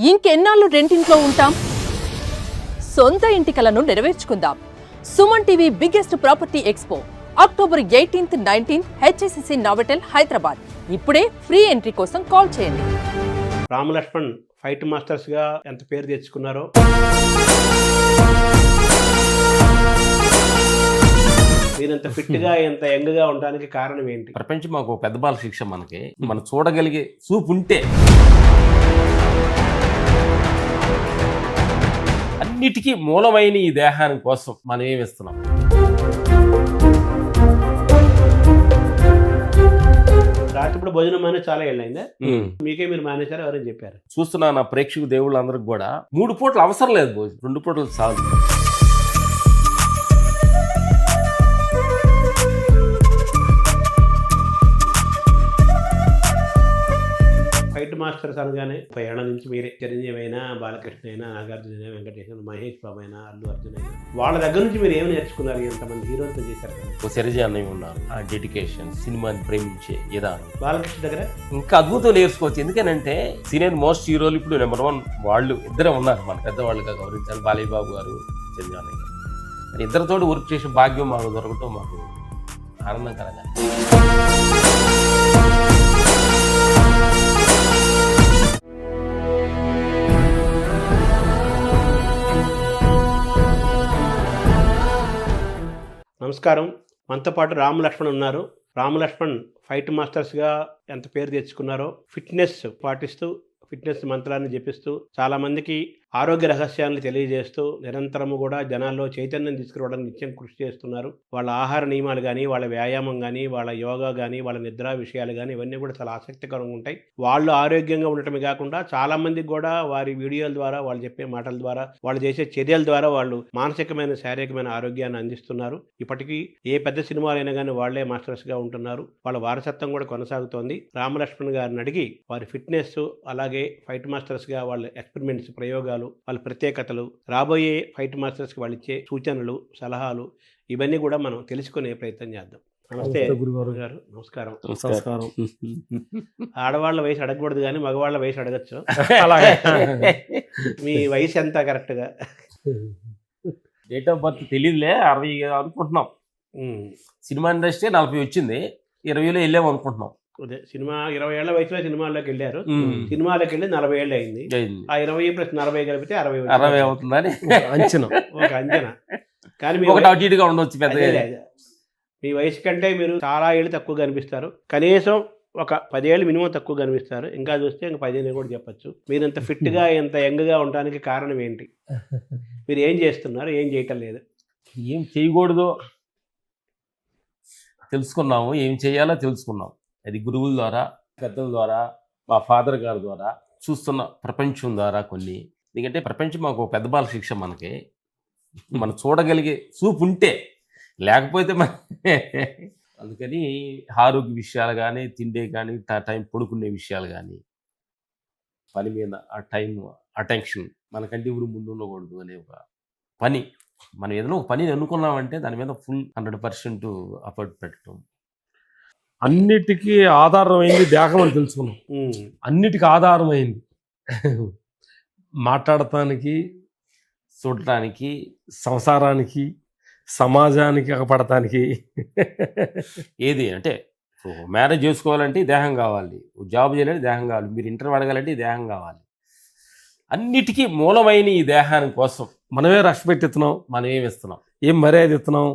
ఇంకెన్నాళ్ళు రెంటింట్లో ఉంటాం? సొంత ఇంటి కలను నెరవేర్చుకుందాం. Suman TV biggest property expo October 18th, 19th HSCC Novotel Hyderabad. ఇప్పుడే ఫ్రీ ఎంట్రీ కోసం కాల్ చేయండి. రామ్ లక్ష్మణ్ ఫైట్ మాస్టర్స్ గా ఎంత పేరు తెచ్చుకున్నారో, మీరంత ఫిట్ గా ఎంత యంగ్ గా ఉండడానికి కారణం ఏంటి? ప్రపంచం మాకు పెద్ద బాల శిక్ష. మనం చూడగలిగే చూపు ఉంటే అన్నిటికీ మూలమైన ఈ దేహాని కోసం మనం ఏమిస్తున్నాం. రాత్రిపూట భోజనం అనేది చాలా ఏళ్ళైందా? మీకే మీరు మానేశారు, ఎవరైనా చెప్పారు? చూస్తున్నా నా ప్రేక్షకు దేవుళ్ళందరికి కూడా 3 పూటలు అవసరం లేదు భోజనం, 2 పూటలు చాలు. ఫైట్ మాస్టర్స్ అనగానే 30 ఏళ్ల నుంచి మీరే చిరంజీవి అయినా, బాలకృష్ణ అయినా, నాగార్జున అయినా, వెంకటేష్ అయినా, మహేష్ బాబు అయినా, అల్లు అర్జున్ అయినా, వాళ్ళ దగ్గర నుంచి మీరు ఏమి నేర్చుకున్నారు? ఎంతమంది హీరోలతో చేశారు కదా? చిరంజీవి అన్నయ్య ఉన్నారు, ఆ డెడికేషన్, సినిమాని ప్రేమించే విధానం. బాలకృష్ణ దగ్గర ఇంకా అద్భుతం నేర్చుకోవచ్చు. ఎందుకనంటే సీనియర్ మోస్ట్ హీరోలు ఇప్పుడు నెంబర్ 1 వాళ్ళు ఇద్దరే ఉన్నారు. మన పెద్దవాళ్ళుగా గౌరవించాలి, బాలయ్య బాబు గారు, చిరంజీవి అన్నయ్య గారు. మరి ఇద్దరితోటి వర్క్ చేసే భాగ్యం మాకు దొరకటం మాకు ఆనందకరంగా. నమస్కారం. మనతో పాటు రామ్ లక్ష్మణ్ ఉన్నారు. రామ్ లక్ష్మణ్ ఫైట్ మాస్టర్స్గా ఎంత పేరు తెచ్చుకున్నారో, ఫిట్నెస్ పాటిస్తూ, ఫిట్నెస్ మంత్రాన్ని జపిస్తూ, చాలా మందికి ఆరోగ్య రహస్యాలను తెలియజేస్తూ, నిరంతరము కూడా జనాల్లో చైతన్యం తీసుకురావడానికి నిత్యం కృషి చేస్తున్నారు. వాళ్ళ ఆహార నియమాలు కానీ, వాళ్ళ వ్యాయామం కానీ, వాళ్ళ యోగా కానీ, వాళ్ళ నిద్ర విషయాలు కానీ, ఇవన్నీ కూడా చాలా ఆసక్తికరంగా ఉంటాయి. వాళ్ళు ఆరోగ్యంగా ఉండటమే కాకుండా చాలా మందికి కూడా వారి వీడియోల ద్వారా, వాళ్ళు చెప్పే మాటల ద్వారా, వాళ్ళు చేసే చర్యల ద్వారా వాళ్ళు మానసికమైన, శారీరకమైన ఆరోగ్యాన్ని అందిస్తున్నారు. ఇప్పటికీ ఏ పెద్ద సినిమాలైనా కానీ వాళ్లే మాస్టర్స్గా ఉంటున్నారు. వాళ్ళ వారసత్వం కూడా కొనసాగుతోంది. రామ్ లక్ష్మణ్ గారిని అడిగి వారి ఫిట్నెస్, అలాగే ఫైట్ మాస్టర్స్గా వాళ్ళ ఎక్స్పెరిమెంట్స్, ప్రయోగాలు, వాళ్ళ ప్రత్యేకతలు, రాబోయే ఫైట్ మాస్టర్స్కి వాళ్ళు ఇచ్చే సూచనలు, సలహాలు, ఇవన్నీ కూడా మనం తెలుసుకునే ప్రయత్నం చేద్దాం. నమస్తే గురుగారు గారు. నమస్కారం. నమస్కారం. ఆడవాళ్ళ వయసు అడగకూడదు కానీ మగవాళ్ళ వయసు అడగచ్చు. మీ వయసు ఎంత కరెక్ట్గా? డేట్ ఆఫ్ బర్త్ తెలియదులే, 60 అనుకుంటున్నాం. సినిమా ఇండస్ట్రీ 40 వచ్చింది, 20లో వెళ్ళాము అనుకుంటున్నాం. అదే సినిమా 20 ఏళ్ల వయసులో సినిమాల్లోకి వెళ్ళారు. సినిమాలోకి వెళ్ళి 40 ఏళ్ళు అయింది. ఆ 20 + 40 కలిపితే 60 అవుతుందని అంచనా, ఒక అంచనా. కానీ అటుగా ఉండొచ్చు. పెద్ద మీ వయసు కంటే మీరు చాలా ఏళ్ళు తక్కువ కనిపిస్తారు. కనీసం ఒక 10 ఏళ్ళు మినిమం తక్కువ కనిపిస్తారు. ఇంకా చూస్తే ఇంకా 15 కూడా చెప్పచ్చు. మీరు ఇంత ఫిట్గా, ఎంత యంగ్గా ఉండడానికి కారణం ఏంటి? మీరు ఏం చేస్తున్నారు, ఏం చేయటం లేదు? ఏం చేయకూడదో తెలుసుకున్నాము, ఏం చేయాలో తెలుసుకున్నాం. అది గురువుల ద్వారా, పెద్దల ద్వారా, మా ఫాదర్ గారి ద్వారా, చూస్తున్న ప్రపంచం ద్వారా కొన్ని. ఎందుకంటే ప్రపంచం మాకు పెద్ద బాల శిక్ష. మనం చూడగలిగే చూపు ఉంటే, లేకపోతే అందుకని ఆరోగ్య విషయాలు కానీ, తిండే కానీ, టైం పడుకునే విషయాలు కానీ, పని మీద ఆ టైం, అటెన్షన్ మనకంటే ఇప్పుడు ముందు ఉండకూడదు అనే ఒక పని. మనం ఏదైనా ఒక పని అనుకున్నామంటే దాని మీద ఫుల్ 100% ఎఫర్ట్ పెట్టడం. అన్నిటికీ ఆధారమైంది దేహం అని తెలుసుకున్నాం. అన్నిటికీ ఆధారమైంది. మాట్లాడటానికి, చూడటానికి, సంసారానికి, సమాజానికి అగపడటానికి. ఏది అంటే మ్యారేజ్ చేసుకోవాలంటే దేహం కావాలి, జాబ్ చేయాలంటే దేహం కావాలి, మీరు ఇంటర్వ్యూ అడగాలంటే దేహం కావాలి. అన్నిటికీ మూలమైన ఈ దేహాని కోసం మనమే రెస్పెక్ట్ ఇస్తున్నాం, మనం ఏమి ఇస్తున్నాం, ఏం మర్యాద ఇస్తున్నాం,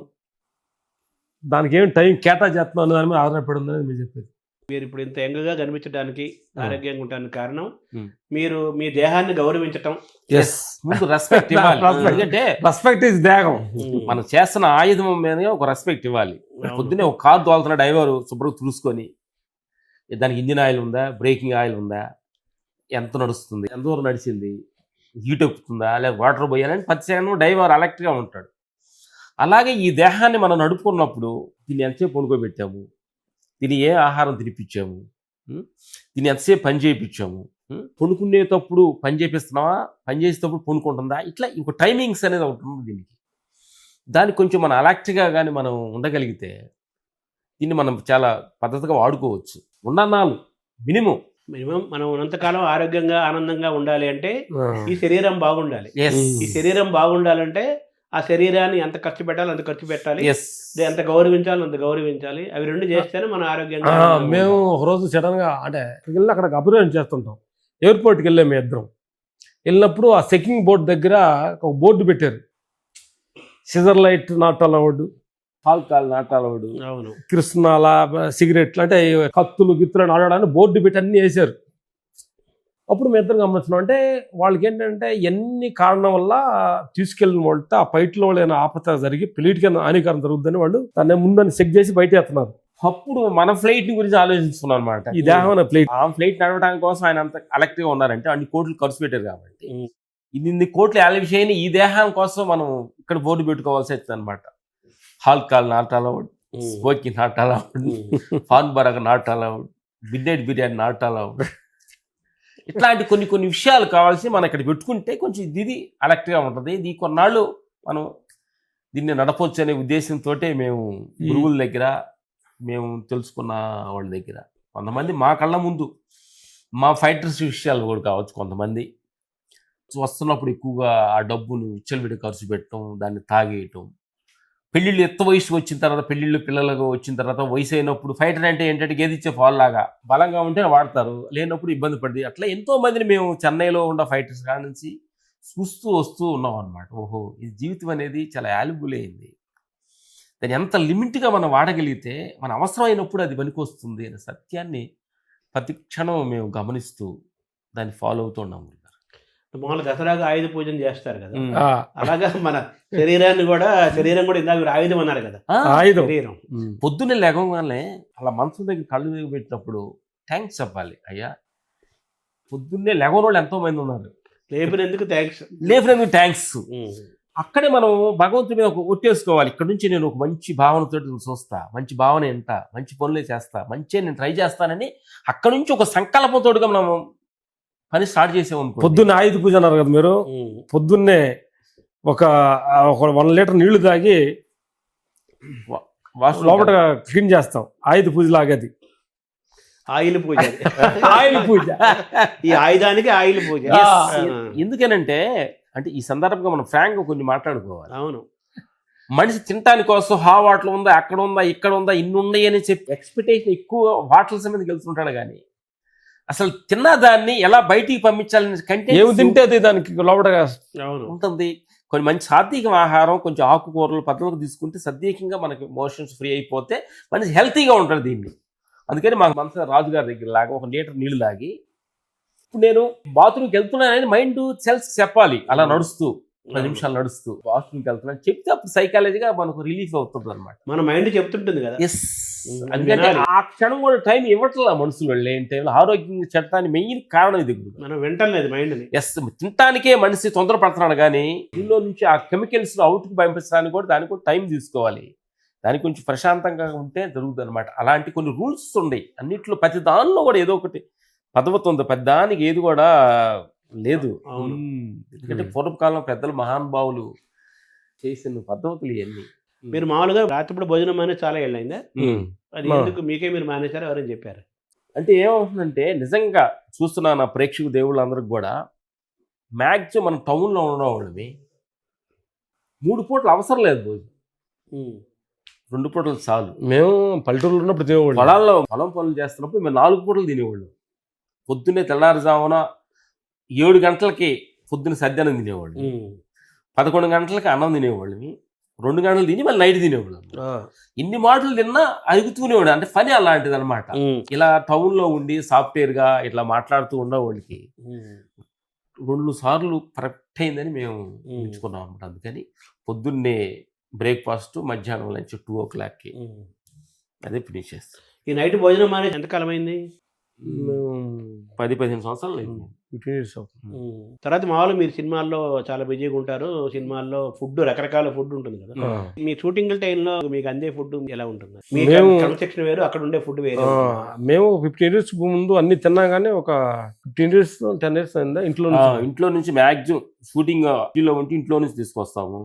దానికి ఏం టైం కేటాయిస్తున్నాం అనే దాని మీద ఆధారపడి ఉందని మీరు చెప్పేది. మీరు ఇప్పుడు ఇంత యంగ్గా కనిపించడానికి, ఆరోగ్యంగా ఉండడానికి కారణం మీరు మీ దేహాన్ని గౌరవించటం. ముందు రెస్పెక్ట్ ఇవ్వాలి. ఎందుకంటే రెస్పెక్ట్ ఇస్ దేహం. మనం చేస్తున్న ఆయుధం మీద ఒక రెస్పెక్ట్ ఇవ్వాలి. పొద్దున్నే ఒక కారు తోలుతున్న డ్రైవర్ శుభ్రంగా చూసుకొని, దానికి ఇంజిన్ ఆయిల్ ఉందా, బ్రేకింగ్ ఆయిల్ ఉందా, ఎంత నడుస్తుంది, ఎంత దూరం నడిచింది, హీట్ ఎక్కుతుందా, లేదా వాటర్ పోయాలని ప్రతి సెకండ్ డ్రైవర్ అలర్ట్గా ఉంటాడు. అలాగే ఈ దేహాన్ని మనం నడుపుకున్నప్పుడు దీన్ని ఎంతసేపు పడుకోబెట్టాము, దీన్ని ఏ ఆహారం తినిపించాము, దీన్ని ఎంతసేపు పని చేయించాము, పడుకునేటప్పుడు పని చేపిస్తున్నావా, పని చేసేటప్పుడు పడుకుంటుందా, ఇట్లా ఒక టైమింగ్స్ అనేది ఉంటుంది దీనికి. దానికి కొంచెం మనం అలర్ట్గా కానీ మనం ఉండగలిగితే దీన్ని మనం చాలా పద్ధతిగా వాడుకోవచ్చు. ఉన్నన్నాళ్ళు మినిమం మినిమం మనం ఉన్నంతకాలం ఆరోగ్యంగా ఆనందంగా ఉండాలి అంటే ఆ. ఈ శరీరం బాగుండాలి. ఎస్ ఈ శరీరం బాగుండాలంటే ఆ శరీరాన్ని ఎంత ఖర్చు పెట్టాలి అంత ఖర్చు పెట్టాలి, ఎస్ ఎంత గౌరవించాలి అంత గౌరవించాలి. అవి రెండు చేస్తేనే మనం ఆరోగ్యంగా ఆ, ఆనందంగా మేము ఉంటాం. ఒక రోజు సడన్ గా అంటే వెళ్ళి అక్కడ అభిప్రాయం చేస్తుంటాం. ఎయిర్పోర్ట్కి వెళ్ళాము మేము ఇద్దరం. వెళ్ళినప్పుడు ఆ చెకింగ్ బోర్డు దగ్గర ఒక బోర్డు పెట్టారు, cigarette not allowed, alcohol not allowed. అవును. కృష్ణాల సిగరెట్లు అంటే కత్తులు గిత్తులు ఆడడానికి బోర్డు పెట్టి అన్ని వేసారు. అప్పుడు మేము ఇద్దరం గమనిస్తున్నాం, అంటే వాళ్ళకి ఏంటంటే ఎన్ని కారణం వల్ల తీసుకెళ్ళిన వాళ్ళతో ఆ ఫైట్లో ఏమైనా ఆపత జరిగి పెళ్లిటికి హానికరం జరుగుతుందని వాళ్ళు దాన్ని ముందని చెక్ చేసి బయట వేస్తున్నారు. అప్పుడు మన ఫ్లైట్ గురించి ఆలోచిస్తున్నాం అనమాట. ఈ దేహం అనే ప్లేట్ ఆ ఫ్లైట్ నడవడానికి కోసం ఆయన అంత అలెక్ట్ గా ఉన్నారంటే అన్ని కోట్లు ఖర్చు పెట్టారు కాబట్టి ఉమ్. ఇన్ని కోట్లు ఆలస్యం ఈ దేహం కోసం మనం ఇక్కడ బోర్డు పెట్టుకోవాల్సి వస్తుంది అనమాట. Alcohol not allowed, um. Smoking not allowed, um. Pan Parag not allowed, midnight biryani not allowed. ఇట్లాంటి కొన్ని విషయాలు కావాల్సి మనం ఇక్కడ పెట్టుకుంటే కొంచెం ఇది అలెక్ట్గా ఉంటుంది. ఇది కొన్నాళ్ళు మనం దీన్ని నడపొచ్చు అనే ఉద్దేశంతో మేము గురువుల దగ్గర మేము తెలుసుకున్న వాళ్ళ దగ్గర కొంతమంది మా కళ్ళ ముందు మా ఫైటర్స్ విషయాలు కూడా కావచ్చు, కొంతమంది వస్తున్నప్పుడు ఎక్కువగా ఆ డబ్బును విచ్చలవిడి ఖర్చు పెట్టడం, దాన్ని తాగేయటం, పెళ్ళిళ్ళు ఎత్త వయసు వచ్చిన తర్వాత పెళ్ళిళ్ళు పిల్లలకు వచ్చిన తర్వాత వయసు అయినప్పుడు ఫైటర్ అంటే ఏంటంటే గేదిచ్చే ఫాల్ లాగా బలంగా ఉంటే వాడతారు, లేనప్పుడు ఇబ్బంది పడింది. అట్లా ఎంతో మందిని మేము చెన్నైలో ఉన్న ఫైటర్స్ కాడ నుంచి చూస్తూ వస్తూ ఉన్నాం అనమాట. ఓహో, ఈ జీవితం అనేది చాలా వాల్యుబుల్ అయింది, దాన్ని ఎంత లిమిట్గా మనం వాడగలిగితే మన అవసరమైనప్పుడు అది పనికొస్తుంది అనే సత్యాన్ని ప్రతి క్షణం మేము గమనిస్తూ దాన్ని ఫాలో అవుతూ ఉన్నాం. మామూలు దసరాగా ఆయుధ పూజన చేస్తారు కదా, ఆ. అలాగా మన శరీరం కూడా ఇందాక మీరు ఆయుధం అన్నారు కదా, ఆయుధం. శరీరం. పొద్దున్నే లేవగానే అలా మనసు దగ్గర కళ్ళు దగ్గర పెట్టినప్పుడు థ్యాంక్స్ చెప్పాలి. అయ్యా పొద్దున్నే లేవని వాళ్ళు ఎంతో మంది ఉన్నారు, లేపినందుకు థ్యాంక్స్. లేపినందుకు థ్యాంక్స్. అక్కడే మనం భగవంతుడి మీద ఒక ఒట్టేసుకోవాలి, ఇక్కడ నుంచి నేను ఒక మంచి భావనతో చూస్తా, మంచి భావన ఎంత మంచి పనులే చేస్తా, మంచి నేను ట్రై చేస్తానని అక్కడ నుంచి ఒక సంకల్పంతోడుగా మనం పని స్టార్ట్ చేసామనుకో. పొద్దున్నే ఆయుధ పూజ అన్నారు కదా మీరు. పొద్దున్నే ఒక 1 లీటర్ నీళ్లు తాగి లోపల క్లీన్ చేస్తాం, ఆయుధ పూజ లాగది. ఆయిల్ పూజ. ఆయుధ పూజ, ఈ ఆయుధానికి ఆయిల్ పూజ. ఎందుకనంటే అంటే ఈ సందర్భంగా మనం ఫ్రాంక్గా కొన్ని మాట్లాడుకోవాలి. అవును. మనిషి తినటానికి కోసం హా వాటర్ ఉందా, అక్కడ ఉందా, ఇక్కడ ఉందా, ఇన్ని ఉన్నాయి అని చెప్పి ఎక్స్పెక్టేషన్ ఎక్కువ వాటర్స్ మీద గెలుస్తుంటాడు. కానీ అసలు తిన్న దాన్ని ఎలా బయటికి పంపించాలని కంటే ఏమి తింటే అది దానికి లోపల ఉంటుంది. కొన్ని మంచి సాత్విక ఆహారం, కొంచెం ఆకుకూరలు పద్ధతులు తీసుకుంటే సద్వికంగా మనకి మోషన్స్ ఫ్రీ అయిపోతే మనిషి హెల్తీగా ఉంటుంది. దీన్ని అందుకని మాకు మనసు రాజుగారి దగ్గర లాగా 1 లీటర్ నీళ్లు తాగి ఇప్పుడు నేను బాత్రూమ్కి వెళ్తున్నానని మైండ్ సెల్స్ చెప్పాలి. అలా నడుస్తూ 10 నిమిషాలు నడుస్తూ బాత్రూమ్కి వెళ్తున్నాను చెప్తే అప్పుడు సైకాలజీగా మనకు రిలీఫ్ అవుతుంది అనమాట. మన మైండ్ చెప్తుంటుంది కదా. ఎస్, అందుకంటే ఆ క్షణం కూడా టైం ఇవ్వట్లా మనుషులు లేని టైంలో ఆరోగ్యంగా చెడటానికి మెయిన్ కారణం ఇది. మనం వింటలేదు మైండ్ని. ఎస్, తినటానికే మనిషి తొందరపడుతున్నాడు, కానీ దీనిలో నుంచి ఆ కెమికల్స్ అవుట్కి పంపించడానికి కూడా దానికి కూడా టైం తీసుకోవాలి. దానికి కొంచెం ప్రశాంతంగా ఉంటే జరుగుతుంది అనమాట. అలాంటి కొన్ని రూల్స్ ఉన్నాయి అన్నిట్లో, ప్రతి దానిలో కూడా ఏదో ఒకటి పద్ధతి ఉంది, ప్రతి దానికి ఏది కూడా లేదు. ఎందుకంటే పూర్వకాలం పెద్దలు మహానుభావులు చేసిన పద్ధతులు ఇవన్నీ. మీరు మామూలుగా రాత్రిపూట భోజనం అనేది చాలా ఏళ్ళైందా? అది ఎందుకు మీకే మీరు మానేశారు, ఎవరైనా చెప్పారు? అంటే ఏమవుతుందంటే నిజంగా చూస్తున్నా నా ప్రేక్షకు దేవుళ్ళందరికి కూడా మ్యాక్సిమం మనం టౌన్లో ఉండడం వాళ్ళవి 3 పూటలు అవసరం లేదు భోజనం, 2 పూటలు చాలు. మేము పల్లెటూరులో ఉన్నప్పుడు తినేవాళ్ళు, పొలాల్లో పొలం పనులు చేస్తున్నప్పుడు మేము 4 పూటలు తినేవాళ్ళు. పొద్దున్నే తెల్లారుజామున 7 గంటలకి పొద్దున్న సద్యానం తినేవాళ్ళు, 11 గంటలకి అన్నం తినేవాళ్ళని, 2 గంటలు తిని మళ్ళీ నైట్ తినేవాళ్ళు. ఇన్ని మాటలు తిన్నా అరుగుతూనేవాడు. అంటే పని అలాంటిది అనమాట. ఇలా టౌన్లో ఉండి సాఫ్ట్వేర్గా ఇట్లా మాట్లాడుతూ ఉండేవాళ్ళకి 2 సార్లు కరెక్ట్ అయిందని మేము ఎంచుకున్నాం అనమాట. అందుకని పొద్దున్నే బ్రేక్ఫాస్ట్, మధ్యాహ్నం లంచ్ 2 o'clockకి అదే ఫినిష్ చేస్తాం. ఈ నైట్ భోజనం అనేది ఎంతకాలం అయింది? 10-15 సంవత్సరాలు అయింది. 15 years. తర్వాత మామూలు మీరు సినిమాల్లో చాలా బిజీగా ఉంటారు, సినిమాల్లో ఫుడ్ రకరకాల ఫుడ్ ఉంటుంది కదా, మీ షూటింగ్ టైంలో మీకు అందే ఫుడ్ ఎలా ఉంటుంది? మేము క్రమశిక్షణ వేరు, అక్కడ ఉండే ఫుడ్ వేరు. మేము 15 years ముందు అన్ని తిన్నా కానీ ఒక 15 years 10 years అయిందా ఇంట్లో నుంచి మ్యాక్సిమం షూటింగ్ ఉంటే ఇంట్లో నుంచి తీసుకొస్తాము.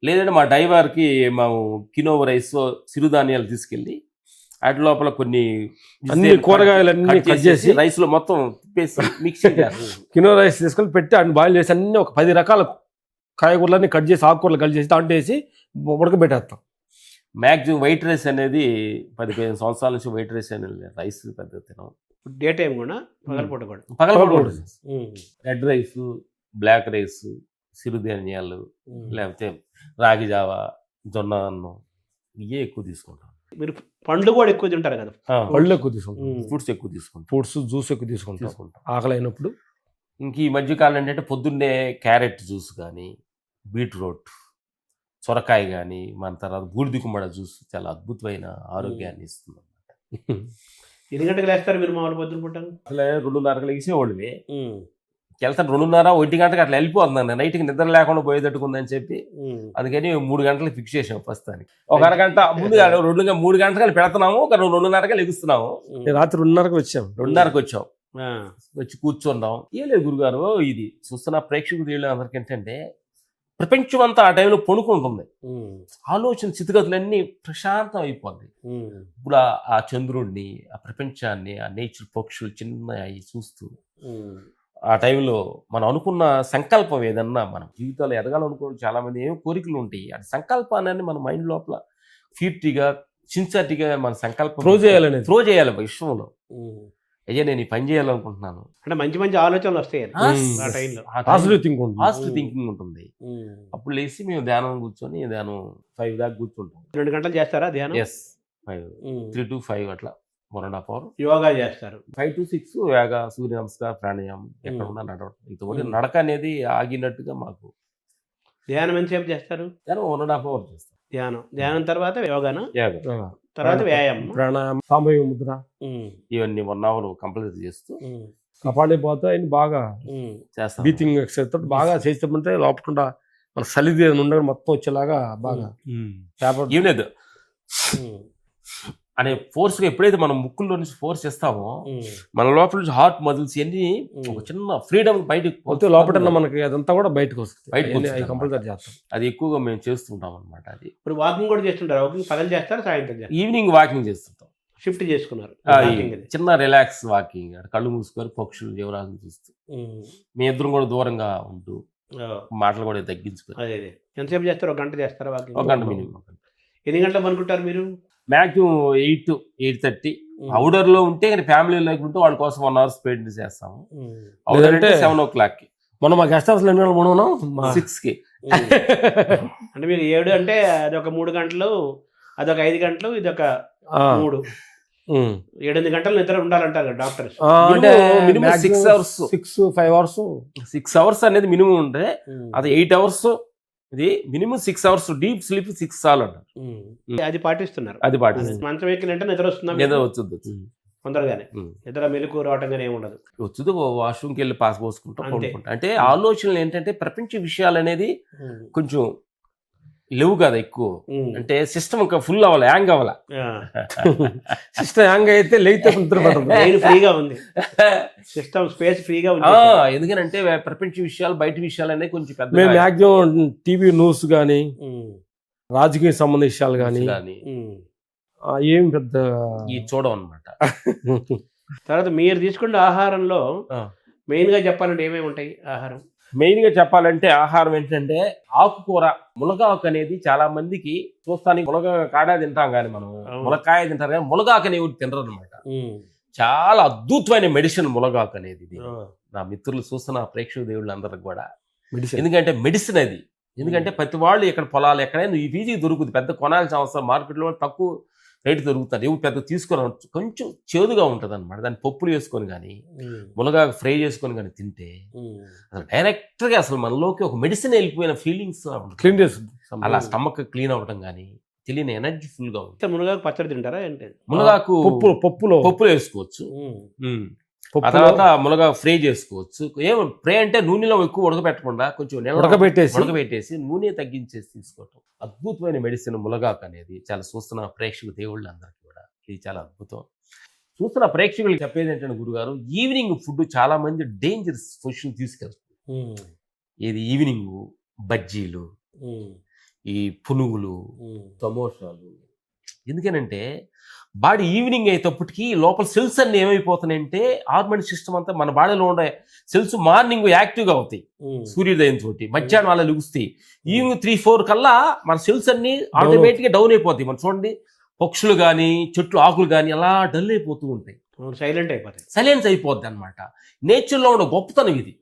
లేదంటే మా డ్రైవర్కి మేము కినోవా రైస్, సిరుధాన్యాలు తీసుకెళ్ళి వాటి లోపల కొన్ని అన్ని కూరగాయలన్నీ కట్ చేసి రైస్ లో మొత్తం తిప్పేసి మిక్సింగ్ చేస్తాం. కినో రైస్ తీసుకొని పెట్టి అన్ని బాయిల్ చేసి అన్ని ఒక 10 రకాల కాయగూరలన్నీ కట్ చేసి ఆకుకూరలు కట్ చేసి దాంట్లో వేసి ఉడకబెట్టేస్తాం. మ్యాక్సిమం వైట్ రైస్ అనేది 10-15 సంవత్సరాల నుంచి వైట్ రైస్ అనేది రైస్ పెద్ద తినం. డే టైం కూడా పగలపూట కూడా పగలపూట రెడ్ రైస్, బ్లాక్ రైస్, సిరుధాన్యాలు, లేకపోతే రాగి జావ, జొన్న అన్నం ఇవే ఎక్కువ తీసుకుంటాం. మీరు పండ్లు కూడా ఎక్కువ తింటారు కదా? పళ్ళు ఎక్కువ తీసుకుంటాం, ఫ్రూట్స్ ఎక్కువ తీసుకుంటాం, ఫ్రూట్స్ జ్యూస్ ఎక్కువ తీసుకుంటాం ఆకలి అయినప్పుడు. ఇంక ఈ మధ్యకాలం ఏంటంటే పొద్దున్నే క్యారెట్ జ్యూస్ కానీ, బీట్రూట్, సొరకాయ కానీ, మన తర్వాత బూడిద గుమ్మడి జ్యూస్ చాలా అద్భుతమైన ఆరోగ్యాన్ని ఇస్తుంది అన్నమాట. ఎన్ని గంటలకు లేస్తారు మీరు మామూలు పొద్దున పుట్టాను? అసలే 2:30 లెగిసేవాళ్ళవి, వెళ్తాను 2:30, 1 గంటకి అట్లా వెళ్ళిపోతుందండి. నైట్కి నిద్ర లేకుండా పోయేటట్టుకుందని చెప్పి అందుకని 3 గంటలకు ఫిక్స్ చేసాం ప్రస్తుతానికి. ఒక అరగంట ముందుగా 3 గంటలకు పెడుతున్నాము, ఒక 2:30కి లెగుస్తున్నాము. రాత్రి 2:30కి వచ్చాం. 2:30కి వచ్చాం, వచ్చి కూర్చున్నాం. ఏ లేదు గురుగారు, ఇది చూస్తున్న ప్రేక్షకులు అందరికి ఏంటంటే ప్రపంచం అంతా ఆ టైంలో పొనుకుంటుంది, ఆలోచన స్థితిగతులన్నీ ప్రశాంతం అయిపోద్ది. ఇప్పుడు ఆ చంద్రుడిని, ఆ ప్రపంచాన్ని, ఆ నేచర్ పక్షులు చిన్న అవి చూస్తూ ఆ టైంలో మనం అనుకున్న సంకల్పం ఏదన్నా మనం జీవితాలు ఎదగాలనుకున్న చాలా మంది ఏమో కోరికలు ఉంటాయి. ఆ సంకల్పాన్ని మన మైండ్ లోపల ఫీర్టీగా, సిన్సియర్టీగా మన సంకల్పం త్రో చేయాలి విశ్వంలో. అయ్యా నేను ఈ పని చేయాలనుకుంటున్నాను అంటే మంచి మంచి ఆలోచనలు వస్తాయి ఆ టైంలో. పాజిటివ్ థింకింగ్ ఉంటుంది. అప్పుడు లేచి మేము ధ్యానం కూర్చొని 5 దాకా కూర్చుంటాం. 2 గంటలు చేస్తారా ధ్యానం? 3 to 5 అట్లా 1.5 hour యోగా చేస్తారు. 5 to 6 యోగా, సూర్య నమస్కారం, ప్రాణాయామం, ఎక్కడ ఉన్నా నడవడం. ఇంతవరకు నడక అనేది ఆగినట్టుగా మాకు. ధ్యానం ఎంతసేపు చేస్తారు? ధ్యానం 1.5 hour చేస్తాం. ధ్యానం తర్వాత యోగాను, యోగా తర్వాత వ్యాయామం, ప్రాణాయామం, సామూహిక ముద్ర, ఇవన్నీ 1 hour కంప్లీట్ చేస్తూ కపాళిపోతే ఆయన బాగా చేస్తాం. బ్రీతింగ్ ఎక్సర్సైజ్ బాగా చేస్తామంటే లోపల మన సలిది ఉండగా మొత్తం వచ్చేలాగా బాగా ఏం లేదు అనే ఫోర్స్గా ఎప్పుడైతే మనం ముక్కుల్లో నుంచి ఫోర్స్ చేస్తామో మన లోపల నుంచి హార్ట్ మజిల్స్ అన్ని ఒక చిన్న ఫ్రీడమ్ బయటకు లోపల మనకి అదంతా కూడా బయటకు వస్తుంది. కంపల్సరీ చేస్తాం. అది ఎక్కువగా మేము చేస్తుంటాం అనమాట. అది ఇప్పుడు వాకింగ్ కూడా చేస్తుంటారు. వాకింగ్ పగలు చేస్తారు, సాయంత్రం చేస్తారు. ఈవినింగ్ వాకింగ్ చేస్తుంటాం. షిఫ్ట్ చేసుకున్నారు, చిన్న రిలాక్స్ వాకింగ్, కళ్ళు మూసుకొని పక్షులు, జీవరాశులు చూస్తూ మీ ఇద్దరం కూడా దూరంగా ఉంటూ మాటలు కూడా తగ్గించుకొని. అదే ఎంతసేపు చేస్తారు? 1 గంట చేస్తారా వాకింగ్? 1 గంట మినిమం. ఎన్ని గంటలు అనుకుంటారు మీరు? మ్యాక్సిమం 8-8:30. అవుటర్ లో ఉంటే ఫ్యామిలీలో ఉంటే వాళ్ళ కోసం 1 hour స్పెండ్ చేస్తాము. అవుటర్ అంటే 7 o'clock. మనం మా గెస్ట్ హౌస్ లో 6కి. అంటే మీరు 7 అంటే అదొక 3 గంటలు, అదొక 5 గంటలు, ఇదొక 3, 7-8 గంటలు నిద్ర ఉండాలంటారు doctors. Minimum 6 hours, 5 hours. 6 hours అనేది మినిమం ఉంటే అది 8 hours. ఇది మినిమం 6 hours డీప్ స్లీప్ 6 చాలు అంటారు. అది పాటిస్తున్నారు. అది పాటిస్తున్నారు. మంచం ఎక్కినంటే నిద్ర వస్తుందా? నిద్ర వచ్చింది తొందరగానే. నిద్ర మెలకు రావటం కానీ ఏమి ఉండదు. వచ్చింది వాష్రూమ్కి వెళ్ళి పాస్ పోసుకుంటాం. అంటే ఆలోచనలు ఏంటంటే ప్రపంచ విషయాలు అనేది కొంచెం లేవు కదా ఎక్కువ. అంటే సిస్టమ్ ఇంకా ఫుల్ అవ్వాలి, హ్యాంగ్ అవ్వాలి. సిస్టమ్ హ్యాంగ్ అయితే లేకపోతే నిద్ర ఫ్రీగా ఉంది, సిస్టమ్ స్పేస్ ఫ్రీగా ఉంది. ఎందుకంటే ప్రపంచ విషయాలు, బయట విషయాలు అనేది కొంచెం పెద్ద. మేము మ్యాక్సిమం టీవీ న్యూస్ కానీ, రాజకీయ సంబంధ విషయాలు కానీ ఏం పెద్ద చూడం అనమాట. తర్వాత మీరు తీసుకున్న ఆహారంలో మెయిన్ గా చెప్పాలంటే ఏమేమి ఉంటాయి? ఆహారం మెయిన్ గా చెప్పాలంటే ఆహారం ఏంటంటే ఆకుకూర, మునగాకు అనేది చాలా మందికి చూస్తానికి మునగ కాడ తింటాం కానీ మనం మునక్కాయ తింటారు కానీ మునగాకు అనేవి తినరు అనమాట. చాలా అద్భుతమైన మెడిసిన్ మునగాకు అనేది. నా మిత్రులు చూస్తున్న ప్రేక్షక దేవుళ్ళు అందరికి కూడా ఎందుకంటే మెడిసిన్ అది. ఎందుకంటే ప్రతి వాళ్ళు ఇక్కడ పొలాలు ఎక్కడైనా ఈజీగా దొరుకుతుంది, పెద్ద కొనాల్సిన అవసరం, మార్కెట్లో తక్కువ రేటు దొరుకుతుంది. ఎవరు పెద్ద తీసుకొని కొంచెం చేదుగా ఉంటుంది అనమాట. దాన్ని పప్పులు వేసుకొని కానీ, మునగా ఫ్రై చేసుకొని కానీ తింటే అసలు డైరెక్ట్గా అసలు మనలోకి ఒక మెడిసిన్ వెళ్ళిపోయిన ఫీలింగ్స్ క్లీన్ చేస్తుంది. అలా స్టమక్ క్లీన్ అవ్వడం కానీ, తెలియని ఎనర్జీ ఫుల్ గా ఉంటుంది. మునగాకు పచ్చడి తింటారా? ఏంటి మునగాకు పప్పులో వేసుకోవచ్చు. ఆ తర్వాత మునగా ఫ్రై చేసుకోవచ్చు. ఏమో ఫ్రై అంటే నూనెలో ఎక్కువ ఉడకబెట్టకుండా కొంచెం ఉడకబెట్టేసి నూనె తగ్గించేసి తీసుకోవటం. అద్భుతమైన మెడిసిన్ మునగాకు అనేది. చాలా చూస్తున్న ప్రేక్షక దేవుళ్ళందరికీ కూడా ఇది చాలా అద్భుతం. చూస్తున్న ప్రేక్షకులకు చెప్పేది ఏంటంటే గురుగారు, ఈవినింగ్ ఫుడ్ చాలా మంది డేంజరస్ పొజిషన్ తీసుకెళ్తారు. ఇది ఈవినింగ్ బజ్జీలు, ఈ పునుగులు, సమోసాలు ఎందుకనంటే బాడీ ఈవినింగ్ అయ్యేటప్పటికి లోపల సెల్స్ అన్ని ఏమైపోతున్నాయంటే హార్మోన్ సిస్టమ్ అంతా మన బాడీలో ఉండే సెల్స్ మార్నింగ్ యాక్టివ్గా అవుతాయి సూర్యోదయం తోటి, మధ్యాహ్నం అలా లెగుస్తాయి. ఈవినింగ్ 3-4 కల్లా మన సెల్స్ అన్ని ఆటోమేటిక్గా డౌన్ అయిపోతాయి. మనం చూడండి పక్షులు కానీ చెట్లు ఆకులు కానీ అలా డల్ అయిపోతూ ఉంటాయి, సైలెంట్ అయిపోతాయి, సైలెన్స్ అయిపోద్ది అనమాట. నేచర్లో ఉన్న గొప్పతనం ఇది.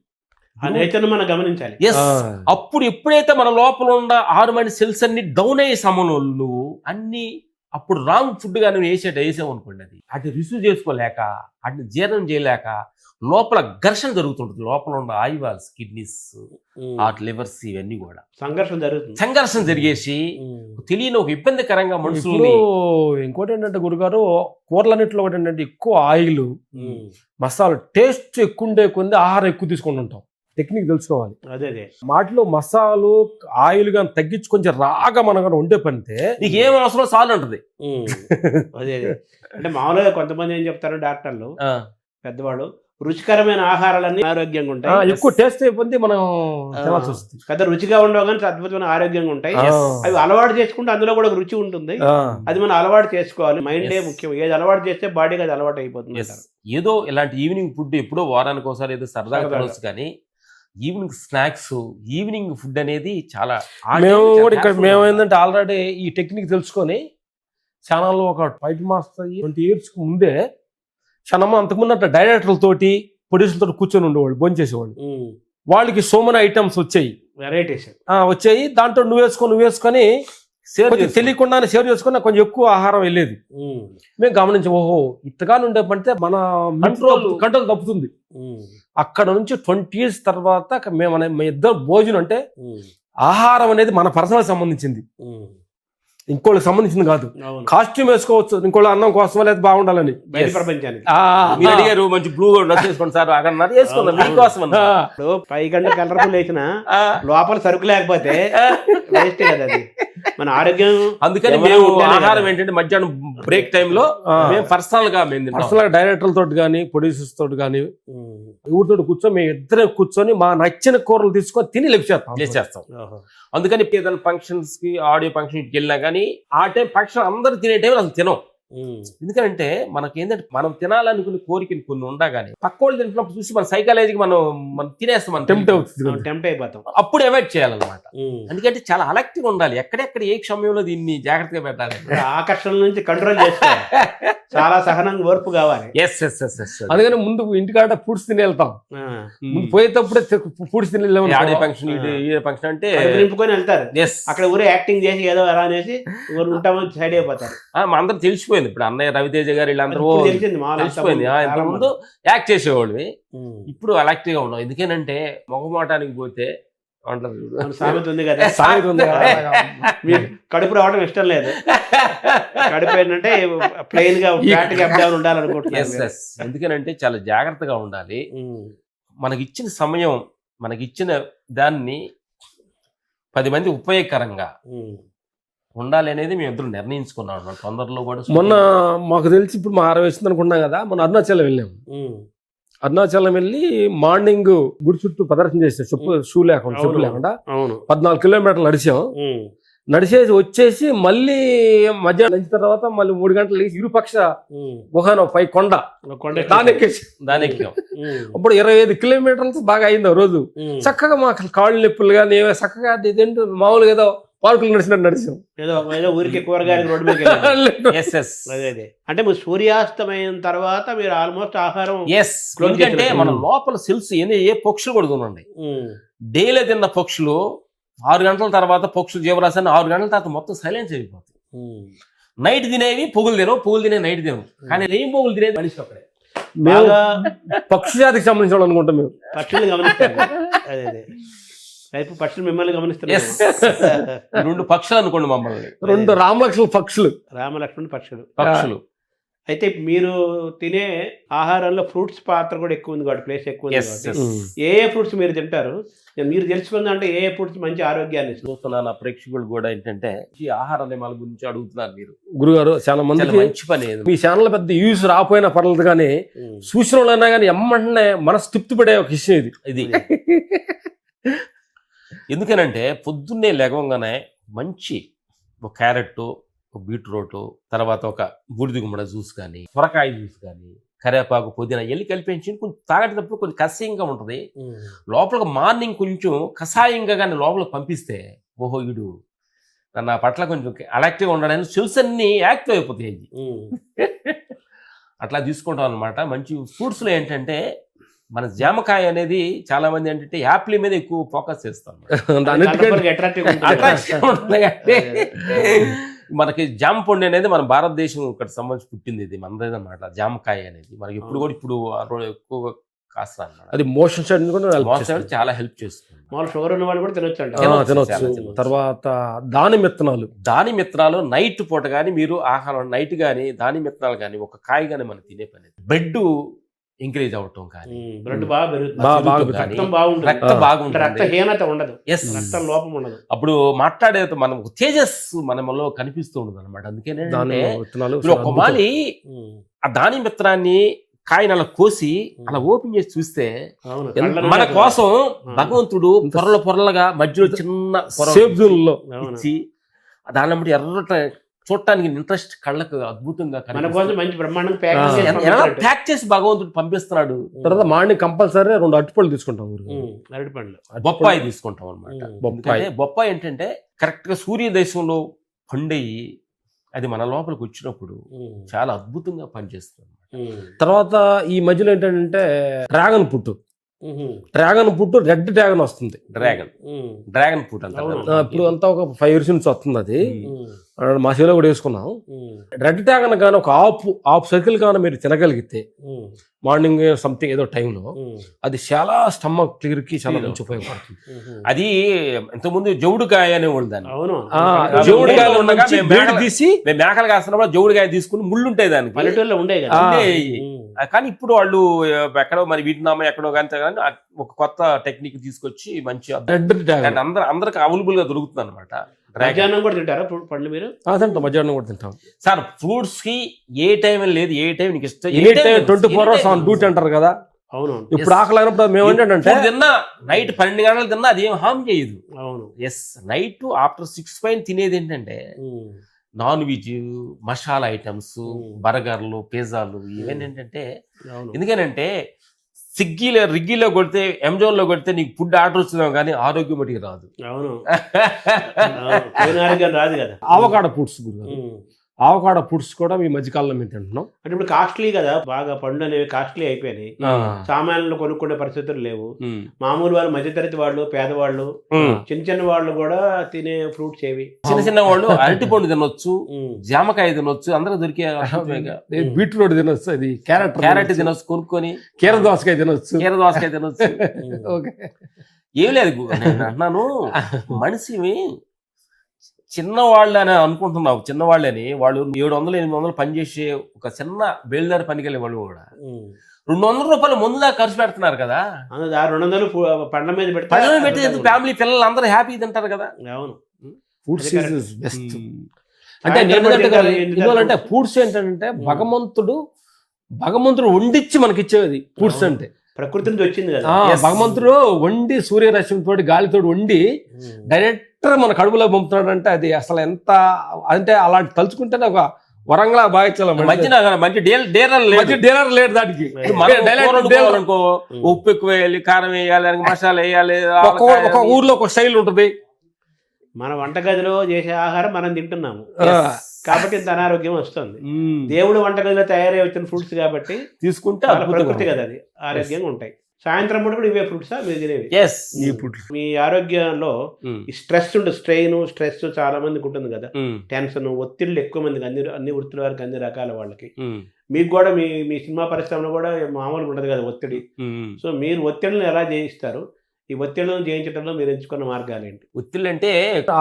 ఆ నేచర్ని మనం గమనించాలి. ఎస్, అప్పుడు ఎప్పుడైతే మన లోపల ఉన్న హార్మోన్ సెల్స్ అన్ని డౌన్ అయ్యే సమయంలో నువ్వు అన్ని అప్పుడు రాంగ్ ఫుడ్ గా నువ్వు వేసావు అనుకోండి, అది అటు రిసీవ్ చేసుకోలేక అటు జీర్ణం చేయలేక లోపల ఘర్షణ జరుగుతుంటుంది. లోపల ఉన్న ఆయివాల్స్, కిడ్నీస్, హార్ట్, లివర్స్ ఇవన్నీ కూడా సంఘర్షణ జరిగేసి తెలియని ఒక ఇబ్బందికరంగా మనుషులు. ఇంకోటి ఏంటంటే గురుగారు, కూరలన్నింటిలో ఒకటి ఏంటంటే ఎక్కువ ఆయిల్, మసాలా టేస్ట్ ఎక్కువ ఉండే కొంది ఆహారం ఎక్కువ తీసుకొని ఉంటాం. టెక్నిక్ తెలుసుకోవాలి. అదే వాటిలో మసాలు ఆయిల్ గా తగ్గించి కొంచెం రాగా మనం ఉండే పనితే నీకు ఏం అవసరం చాలు ఉంటుంది. అదే అంటే మామూలుగా కొంతమంది ఏం చెప్తారు డాక్టర్లు, పెద్దవాళ్ళు, రుచికరమైన ఆహారాలన్నీ ఆరోగ్యంగా ఉంటాయి, ఎక్కువ టేస్ట్ అయిపోయింది మనం తినాల్సి వస్తుంది. పెద్ద రుచిగా ఉండవు కానీ అద్భుతమైన ఆరోగ్యంగా ఉంటాయి. అవి అలవాటు చేసుకుంటే అందులో కూడా ఒక రుచి ఉంటుంది. అది మనం అలవాటు చేసుకోవాలి. మైండే ముఖ్యం. ఏది అలవాటు చేస్తే బాడీకి అది అలవాటు అయిపోతుంది. ఏదో ఇలాంటి ఈవినింగ్ ఫుడ్ ఎప్పుడో వారానికి ఒకసారి ఏదో సరదాగా తినొచ్చు, కానీ ఈవినింగ్ స్నాక్స్, ఈవినింగ్ ఫుడ్ అనేది చాలా మేము ఏంటంటే ఆల్రెడీ ఈ టెక్నిక్ తెలుసుకొని ఛానల్లో ఒక ఫైట్ మాస్టర్ 20 years ముందే క్షణమ్మ అంతకుముందు అట్లా డైరెక్టర్లతోటి ప్రొడ్యూసర్లతో కూర్చొని ఉండేవాళ్ళు, భోంచేసేవాళ్ళు. వాళ్ళకి సో మెనీ ఐటమ్స్ వచ్చాయి, వెరైటీస్ వచ్చాయి. దాంట్లో నువ్వు వేసుకొని తెలియకుండానే షేర్ చేసుకుని కొంచెం ఎక్కువ ఆహారం వెళ్ళేది. మేము గమనించాం, ఓహో ఇంతగానే ఉండే పంటే మన కంట్రోల్ తప్పుతుంది. అక్కడ నుంచి 20 years తర్వాత మేము ఇద్దరు భోజనం అంటే ఆహారం అనేది మన పర్సనల్ సంబంధించింది, ఇంకోళ్ళకి సంబంధించింది కాదు. కాస్ట్యూమ్ వేసుకోవచ్చు ఇంకోళ్ళ అన్నం కోసం లేదా బాగుండాలని. ప్రపంచానికి అడిగారు మంచి బ్లూ డ్రెస్ వేసుకోండి సార్, అక్కడ వేసుకుందాం మీకోసం. 5 గంటల కలర్ఫుల్ వేసిన లోపల సరుకు లేకపోతే వేస్ట్ కదా అది మన ఆరోగ్యం. అందుకని మేము ఆహారం ఏంటంటే మధ్యాహ్నం బ్రేక్ టైంలో మేము పర్సనల్ గా డైరెక్టర్ల తోటి కానీ ప్రొడ్యూసర్స్ తోటి కానీ ఎవరితో కూర్చొని మేము ఇద్దరం కూర్చొని మా నచ్చిన కూరలు తీసుకొని తిని లేచేస్తాం. అందుకని ఏదైనా ఫంక్షన్స్ కి, ఆడియో ఫంక్షన్కి వెళ్ళినా కానీ ఆ టైం ఫంక్షన్ అందరు తినే టైం అసలు తినం. ఎందుకంటే మనకి ఏంటంటే మనం తినాలనుకునే కోరికలు కొన్ని ఉండగానే పక్క వాళ్ళు తింటున్నప్పుడు చూసి మన సైకాలజీకి మనం తినేస్తాం, మనం టెంప్ట్ అయిపోతాం. అప్పుడు అవాయిడ్ చేయాలన్నమాట. ఎందుకంటే చాలా అలర్ట్ గా ఉండాలి, ఎక్కడెక్కడ ఏ సమయంలో దీన్ని జాగ్రత్తగా పెట్టాలి. ఆకర్షణ నుంచి కంట్రోల్ చేసుకోవాలి, చాలా సహనంగా ఓర్పు కావాలి. అందుకని ముందు ఇంటికాడ ఫుడ్స్ తిని వెళ్తాం, పోయేటప్పుడే ఫుడ్స్ తిని ఆడియో ఫంక్షన్ ఫంక్షన్ అంటే నింపుకొని వెళ్తారు. అక్కడ ఊరే యాక్టింగ్ చేసి ఏదో అలా అనేసి ఊరు ఉంటామని సైడ్ అయిపోతారు. అందరూ తెలిసిపోయింది. ఇప్పుడు అన్నయ్య రవితేజ గారు వీళ్ళందరూ తెలిసిపోయింది. ఇంతకుముందు యాక్ట్ చేసేవాళ్ళు, ఇప్పుడు అలర్ట్ గా ఉన్నాం. ఎందుకేనంటే మొగమాటానికి పోతే సామెత ఉంది కదా, కడుపు రావడం ఇష్టం లేదు, కడుపు ఏంటంటే ప్లెయిన్ గా ఉండాలనుకుంటున్నాను. ఎందుకనంటే చాలా జాగ్రత్తగా ఉండాలి. మనకిచ్చిన సమయం, మనకిచ్చిన దాన్ని 10 మంది ఉపయోగకరంగా ఉండాలి అనేది మేము ఇద్దరు నిర్ణయించుకున్నాం. తొందరలో కూడా మొన్న మాకు తెలిసి ఇప్పుడు మా 60 వస్తుంది అనుకున్నాం కదా, మొన్న అరుణాచలం వెళ్ళాము. అరుణాచలం వెళ్ళి మార్నింగ్ గుడి చుట్టూ ప్రదర్శన చేసాం, షూ లేకుండా, చెప్పు లేకుండా 14 kilometers నడిచాం. నడిచేసి వచ్చేసి మళ్ళీ మధ్యాహ్నం లంచ్ తర్వాత మళ్ళీ 3 గంటలు ఇరుపక్ష గుహను పై కొండ దాని ఎక్కాం. అప్పుడు 25 kilometers బాగా అయింది ఆ రోజు. చక్కగా మాకు కాళ్ళు నొప్పులు కానీ చక్కగా ఇదేంటో మామూలుగా ఏదో పార్కులు నడిచినట్టు నడిచాం. ఏదో ఊరికి కూరగాయలు రోడ్డు మీద అంటే సూర్యాస్తమైన తర్వాత మీరు ఆల్మోస్ట్ ఆహారం. ఎందుకంటే మన లోపల సెల్స్ ఏ పక్షులు కూడా ఉన్నాయి. డైలీ తిన్న పక్షులు 6 గంటల తర్వాత పక్షులు జీవరాశాన్ని 6 గంటల తర్వాత మొత్తం సైలెన్స్ అయిపోతాయి. నైట్ తినేవి పొగులు తినవు, పొగులు తినే నైట్ తినవు, కానీ ఏం పొగులు తినేది మనిషి అక్కడే. పక్షి జాతికి సంబంధించిన అనుకుంటాం మేము. పక్షులు గమనిస్తాం, పక్షులు మిమ్మల్ని గమనిస్తున్నాయి. 2 పక్షులు అనుకోండి మమ్మల్ని, 2 రామలక్ష్మణ పక్షులు. అయితే మీరు తినే ఆహారంలో ఫ్రూట్స్ పాత్ర కూడా ఎక్కువ ఉంది కాబట్టి, ప్లేస్ ఎక్కువ ఉంది కాబట్టి ఏ ఫ్రూట్స్ మీరు తింటారు? మీరు తెలుసుకుందా అంటే ఏ ఫ్రూట్స్ మంచి ఆరోగ్యాన్ని చూస్తున్నాను. ప్రేక్షకులు కూడా ఏంటంటే ఈ ఆహార నియమాల గురించి అడుగుతున్నారు మీరు. గురుగారు చాలా మంది మంచి పని. మీ ఛానల్ పెద్ద యూస్ రాపోయినా పర్లేదు, కానీ సూచన వాళ్ళైనా కానీ ఎమ్మంటనే మనసు తృప్తి పడే ఒక విషయం ఇది. ఎందుకనంటే పొద్దున్నే లేవగానే మంచి ఒక క్యారెట్, బీట్రూట్, తర్వాత ఒక బూడిద గుమ్మడి జ్యూస్ కానీ, సొరకాయ జ్యూస్ కానీ, కరివేపాకు, పుదీనా ఎల్లి కలిపించి కొంచెం తాగేటప్పుడు కొంచెం కషాయంగా ఉంటుంది. లోపల మార్నింగ్ కొంచెం కషాయంగా కానీ లోపల పంపిస్తే ఓహో వీడు నా పట్ల కొంచెం అలెక్టివ్గా ఉండడానికి సెల్స్ అన్ని యాక్టివ్ అయిపోతాయి. అట్లా తీసుకుంటాం అనమాట. మంచి ఫ్రూట్స్లో ఏంటంటే మన జామకాయ అనేది చాలా మంది ఏంటంటే యాపిల్ మీద ఎక్కువ ఫోకస్ చేస్తాం. మనకి జామ పండు అనేది మన భారతదేశం ఇక్కడ సంబంధించి పుట్టింది, ఇది మనదేదన్నమాట. జామకాయ అనేది మనకి ఎప్పుడు కూడా ఇప్పుడు ఎక్కువగా కాస్త అన్నమాట. అది మోషన్ చాలా హెల్ప్ చేస్తుంది. షుగర్ ఉన్న వాళ్ళు కూడా తినొచ్చు. తర్వాత దానిమ్మ విత్తనాలు నైట్ పూట కానీ మీరు ఆహారం నైట్ కానీ దానిమ్మ విత్తనాలు కానీ ఒక కాయ కానీ మనం తినే పని. బ్లడ్ ఎంకరేజ్ అవటం కానీ, బ్లడ్ బాగా పెరుగుతుంది, రక్తం బాగుంటుంది, రక్తహీనత ఉండదు, రక్తం లోపం ఉండదు. అప్పుడు మాట్లాడే మనం తేజస్సు మనలో కనిపిస్తూ ఉండదు అనమాట. అందుకేనే ఒక మాలి ఆ దాని విత్తనాన్ని కాయని అలా కోసి అలా ఓపెన్ చేసి చూస్తే మన కోసం భగవంతుడు పొరలుగా మధ్యలో చిన్న ఇచ్చి దాని బట్టి ఎర్ర చూడటానికి ఇంట్రెస్ట్ కళ్ళకు అద్భుతంగా ప్యాక్ చేసి భగవంతుడు పంపిస్తున్నాడు. తర్వాత మార్నింగ్ కంపల్సరీ 2 అరటిపళ్ళు తీసుకుంటాం, అరటిపళ్ళు, బొప్పాయి తీసుకుంటాం అనమాట. బొప్పాయి ఏంటంటే కరెక్ట్ గా సూర్య దేశంలో పండయి అది మన లోపలికి వచ్చినప్పుడు చాలా అద్భుతంగా పనిచేస్తుంది. తర్వాత ఈ మధ్యలో ఏంటంటే డ్రాగన్ ఫ్రూట్ రెడ్ డ్రాగన్ వస్తుంది. డ్రాగన్ ఫ్రూట్ అంతా ఇప్పుడు అంతా ఒక 5 years నుంచి వస్తుంది. అది మా చేలో కూడా వేసుకున్నాం. రెడ్ డ్రాగన్ కానీ ఒక హాఫ్ సర్కిల్ కానీ మీరు తినగలిగితే మార్నింగ్ సంథింగ్ ఏదో టైంలో అది చాలా స్టమక్ క్లియర్ కి చాలా మంచి ఉపయోగపడుతుంది. అది ఇంతకుముందు జవుడుకాయ అనే దాన్ని, జవుడుకాయ తీసి మేము మేకలు కాస్తున్నప్పుడు జవుడుకాయ తీసుకుని ముళ్ళు ఉంటాయి దానికి, పల్లెటూరులో ఉండే. కానీ ఇప్పుడు వాళ్ళు ఎక్కడో మరి వియట్నామా ఎక్కడో కానీ ఒక కొత్త టెక్నిక్ తీసుకొచ్చి మంచి అందరికి అవైలబుల్ గా దొరుకుతుంది అనమాట. మధ్యాహ్నం కూడా తింటారా పండ్లు మీరు? మధ్యాహ్నం కూడా తింటాం సార్. ఫ్రూట్స్ కి ఏ టైం లేదు, ఏ టైం నీకు ఇష్టం 24 hours ఆన్ డ్యూటీ అంటారు కదా. అవును. ఇప్పుడు ఆకలి అయినప్పుడు మేము ఏంటంటే తిన్నా నైట్ 12 గంటలు తిన్నా అది ఏం హామ్ చేయదు. అవును. ఎస్, నైట్ ఆఫ్టర్ 6 పైన తినేది ఏంటంటే నాన్ వెజ్, మసాలా ఐటమ్స్, బర్గర్లు, పిజ్జాలు ఇవన్నీ ఏంటంటే ఎందుకనంటే రిగ్గీలో కొడితే అమెజాన్ లో కొడితే నీకు ఫుడ్ ఆర్డర్ వచ్చినావు కానీ ఆరోగ్యం మటుకు రాదు. అవును. రాదు కదా. ఆవకాడో ఫుడ్స్ కూడా మీ మధ్యకాలంలో మేము తింటున్నాం. అంటే ఇప్పుడు కాస్ట్లీ కదా, బాగా పండ్లు అనేవి కాస్ట్లీ అయిపోయినాయి. సామాన్లు కొనుక్కునే పరిస్థితులు లేవు. మామూలు వాళ్ళు, మధ్యతరగతి వాళ్ళు, పేదవాళ్ళు, చిన్న వాళ్ళు కూడా తినే ఫ్రూట్స్ ఏవి? చిన్న వాళ్ళు అరటి పండు తినొచ్చు, జామకాయ తినొచ్చు, అందరూ దొరికే. బీట్రూట్ తినొచ్చు, అది క్యారెట్ తినొచ్చు కొనుక్కొని, కీర దోసకాయ తినొచ్చు. ఏం లేదు అన్నాను. మనిషి చిన్నవాళ్ళు అని అనుకుంటున్నావు, చిన్నవాళ్ళని వాళ్ళు 700-800 పనిచేసే ఒక చిన్న బేల్దారి పనికెళ్ళే వాళ్ళు కూడా 200 రూపాయలు ముందులా ఖర్చు పెడుతున్నారు కదా. 200 పండ్ల మీద పెట్టి ఫ్యామిలీ పిల్లలు అందరూ హ్యాపీ తింటారు కదా. అవును. Foods is best. అంటే ఫుడ్స్ ఏంటంటే భగవంతుడు వండిచ్చి మనకి ఇచ్చేది ఫుడ్స్ అంటే. ప్రకృతి నుంచి వచ్చింది కదా. భగవంతుడు వండి సూర్యరశ్మితో గాలితో వండి డైరెక్ట్ మన కడుపులో పంపుతున్నాడు అంటే అది అసలు ఎంత అంటే అలాంటి తలుచుకుంటేనే ఒక వరంగా భావించాలి. మంచి డేలర్ లేడు దానికి. ఉప్పు ఎక్కువ వేయాలి, కారం వేయాలి, మసాలా వేయాలి. ఒక ఊర్లో ఒక స్టైల్ ఉంటుంది. మన వంటగదిలో చేసే ఆహారం మనం తింటున్నాము కాబట్టి ఇంత అనారోగ్యం వస్తుంది. దేవుడు వంటగదిలో తయారై వచ్చిన ఫ్రూట్స్ కాబట్టి తీసుకుంటే ప్రకృతి కదా, అది ఆరోగ్యంగా ఉంటాయి. సాయంత్రం పూట కూడా ఇవే ఫ్రూట్సా మీరు తినేవి? మీ ఆరోగ్యంలో స్ట్రెస్ చాలా మందికి ఉంటుంది కదా, టెన్షన్, ఒత్తిళ్ళు ఎక్కువ మందికి, అన్ని వృత్తుల వారికి, అన్ని రకాల వాళ్ళకి. మీకు కూడా మీ సినిమా పరిశ్రమలో కూడా మామూలుగా ఉండదు కదా ఒత్తిడి. సో మీరు ఒత్తిడిని ఎలా జయిస్తారు? ఈ ఒత్తిళ్లను జయించడంలో మీరు ఎంచుకున్న మార్గాలు ఏంటి? ఒత్తిళ్ళు అంటే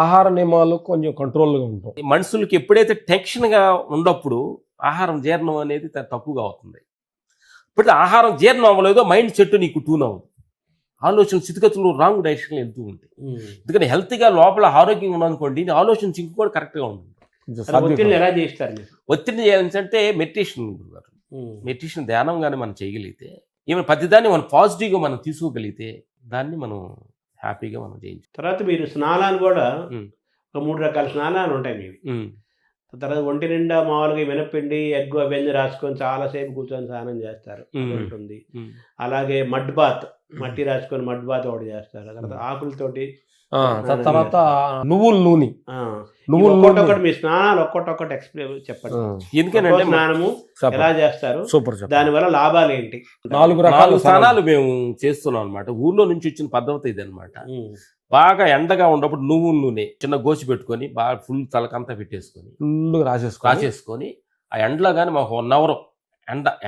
ఆహార నియమాలు కొంచెం కంట్రోల్గా ఉంటాయి. మనుషులకి ఎప్పుడైతే టెన్షన్గా ఉన్నప్పుడు ఆహారం జీర్ణం అనేది తక్కువగా అవుతుంది. ఇప్పుడు ఆహారం జీర్ణం అవ్వలేదో మైండ్ సెట్ నీకు ట్యూన్ అవ్వదు, ఆలోచన స్థితిగతులు రాంగ్ డైరెక్షన్లో వెళ్తూ ఉంటాయి. ఎందుకంటే హెల్త్గా లోపల ఆరోగ్యంగా ఉన్నదనుకోండి, ఆలోచన సింక్ కూడా కరెక్ట్గా ఉంటుంది. ఒత్తిడిని ఎలా చేస్తారు మీరు? ఒత్తిడిని చేయాలంటే మెడిటేషన్ ధ్యానం కానీ మనం చేయగలిగితే, ఏమైనా ప్రతిదాన్ని మనం పాజిటివ్గా మనం తీసుకోగలిగితే దాన్ని మనం హ్యాపీగా మనం చేయించాం. తర్వాత మీరు స్నానాలు కూడా ఒక 3 రకాల స్నానాలు ఉంటాయి మీవి. తర్వాత ఒంటి నిండా మామూలుగా ఈ మినప్పిండి ఎగ్ అవన్నీ రాసుకొని చాలాసేపు కూర్చొని స్నానం చేస్తారు ఉంటుంది. అలాగే మడ్ బాత్, మట్టి రాసుకొని మడ్ బాత్ ఒకటి చేస్తారు. తర్వాత ఆకులతోటి, తర్వాత నువ్వుల నూనె, ఒక్కొక్కటి మీ స్నానాలు ఒక్కొక్కటి ఎక్స్ప్లెయిన్ చెప్పండి. ఎందుకంటే స్నానము ఎలా చేస్తారు, సూపర్, దాని వల్ల లాభాలు ఏంటి? 4 రకాల స్నానాలు మేము చేస్తున్నాం అనమాట. ఊర్లో నుంచి వచ్చిన పద్ధతి ఇది అనమాట. బాగా ఎండగా ఉన్నప్పుడు నువ్వుల నూనె చిన్న గోచి పెట్టుకొని బాగా ఫుల్ తలకంతా పెట్టేసుకొని ఫుల్ రాసేసుకొని ఆ ఎండలో కానీ మాకు 1 అవర్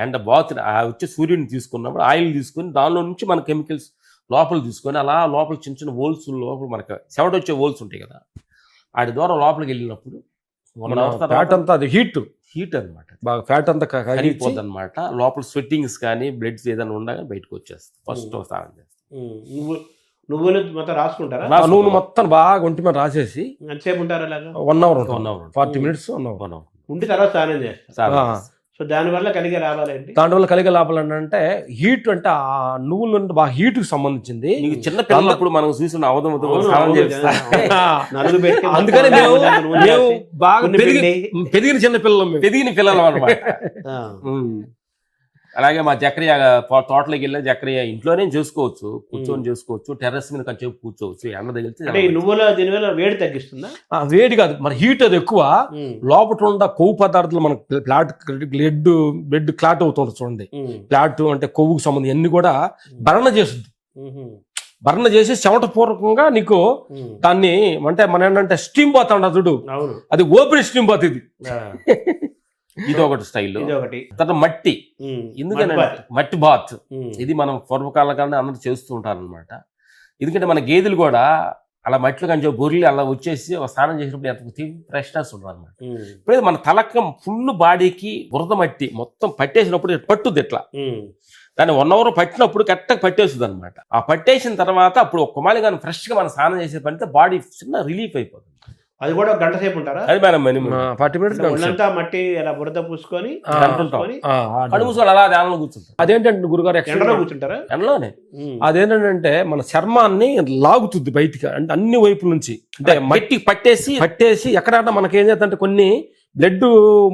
ఎండ బాగుతుంది. ఆ వచ్చే సూర్యుడిని తీసుకున్నప్పుడు ఆయిల్ తీసుకొని దానిలో నుంచి మన కెమికల్స్ లోపల తీసుకొని అలా లోపల చిన్న చిన్న హోల్స్ లోపల మనకు చెవట వచ్చే హోల్స్ ఉంటాయి కదా, వాటి ద్వారా లోపలికి వెళ్ళినప్పుడు 1 అవర్ ఫ్యాట్ అంతా అది హీట్ అనమాట, బాగా ఫ్యాట్ అంతా కరిగిపోద్ది అనమాట. లోపల స్వెట్టింగ్స్ కానీ బ్లడ్స్ ఏదైనా ఉండగా బయటకు వచ్చేస్తుంది. ఫస్ట్ స్నానం చేస్తాం. నువ్వులు మొత్తం రాసుకుంటారా? నూనె మొత్తం బాగా ఒంటి మీద రాసేసి ఎంతసేపు ఉంటారు అలాగా? 1 అవర్ 40 మినిట్స్ 1 అవర్ ఉంటే తర్వాత స్నానం చేస్తారు. సో దానివల్ల కలిగే లాభాలు ఏంటి? దానివల్ల కలిగే లాభాలు అంటే హీట్, అంటే ఆ నువ్వుల నుండి బాగా హీట్ కి సంబంధించింది. చిన్న పిల్లలప్పుడు మనం చూసిన అందుకని మేము బాగా పెరిగిన చిన్న పిల్లలు అనమాట. అలాగే మా జక్రియ తోటలోకి వెళ్ళి జక్రియ ఇంట్లోనే చేసుకోవచ్చు, కూర్చొని చేసుకోవచ్చు, టెర్రస్ మీద కొంచెం కూర్చోవచ్చు. ఎండ తగిలితే నువ్వుల దీనివల్ల వేడి తగ్గిస్తుందా? వేడి కాదు, మన హీట్ అది ఎక్కువ. లోపల ఉన్న కొవ్వు పదార్థాలు మనకు బ్లడ్ క్లాట్ అవుతుంది చూడండి. క్లాట్ అంటే కొవ్వుకు సంబంధం అన్ని కూడా భరణ చేస్తుంది. భరణ చేసి చెమట పూర్వకంగా నీకు దాన్ని అంటే మన ఏంటంటే స్టీమ్ బాత్ అంట చూడు, అది ఓపెన్ స్టీమ్ బాత్ ఇది. ఇది ఒకటి స్టైల్. తర్వాత మట్టి, ఎందుకంటే మట్టి బాత్ ఇది మనం పూర్వకాల కన్నా అందరూ చేస్తూ ఉంటారు అనమాట. ఎందుకంటే మన గేదెలు కూడా అలా మట్టిలో కొంచెం బొర్రెలు అలా వచ్చేసి స్నానం చేసినప్పుడు ఎంత ఫ్రెష్నెస్ ఉంటుంది అనమాట. ఇప్పుడు మన తలకం ఫుల్ బాడీకి బురద మట్టి మొత్తం పట్టేసినప్పుడు పట్టుద్ది ఇట్లా. దాన్ని 1 అవర్ పట్టినప్పుడు కరెక్ట్గా పట్టేస్తుంది అనమాట. ఆ పట్టేసిన తర్వాత అప్పుడు ఒక్క మాలి కానీ ఫ్రెష్గా మనం స్నానం చేసే పనితే బాడీ చిన్న రిలీఫ్ అయిపోతుంది. అది కూడా 1 గంట సేపు ఉంటారా? అది మనం 40 మినిట్స్ ఒళ్ళంతా మట్టి అలా బురద పూసుకొని కడుముసోళ్ళు అలా ధ్యానంలో కూర్చుంటారు. అదేంటంటే గురుగారు ఎండలో కూర్చుంటారా? ఎండలోనే. అదేంటంటే మన చర్మాన్ని లాగుతుంది బయటికి, అంటే అన్ని వైపుల నుంచి. అంటే మట్టి పట్టేసి ఎక్కడన్నా మనకి ఏం చేద్దంటే కొన్ని బ్లడ్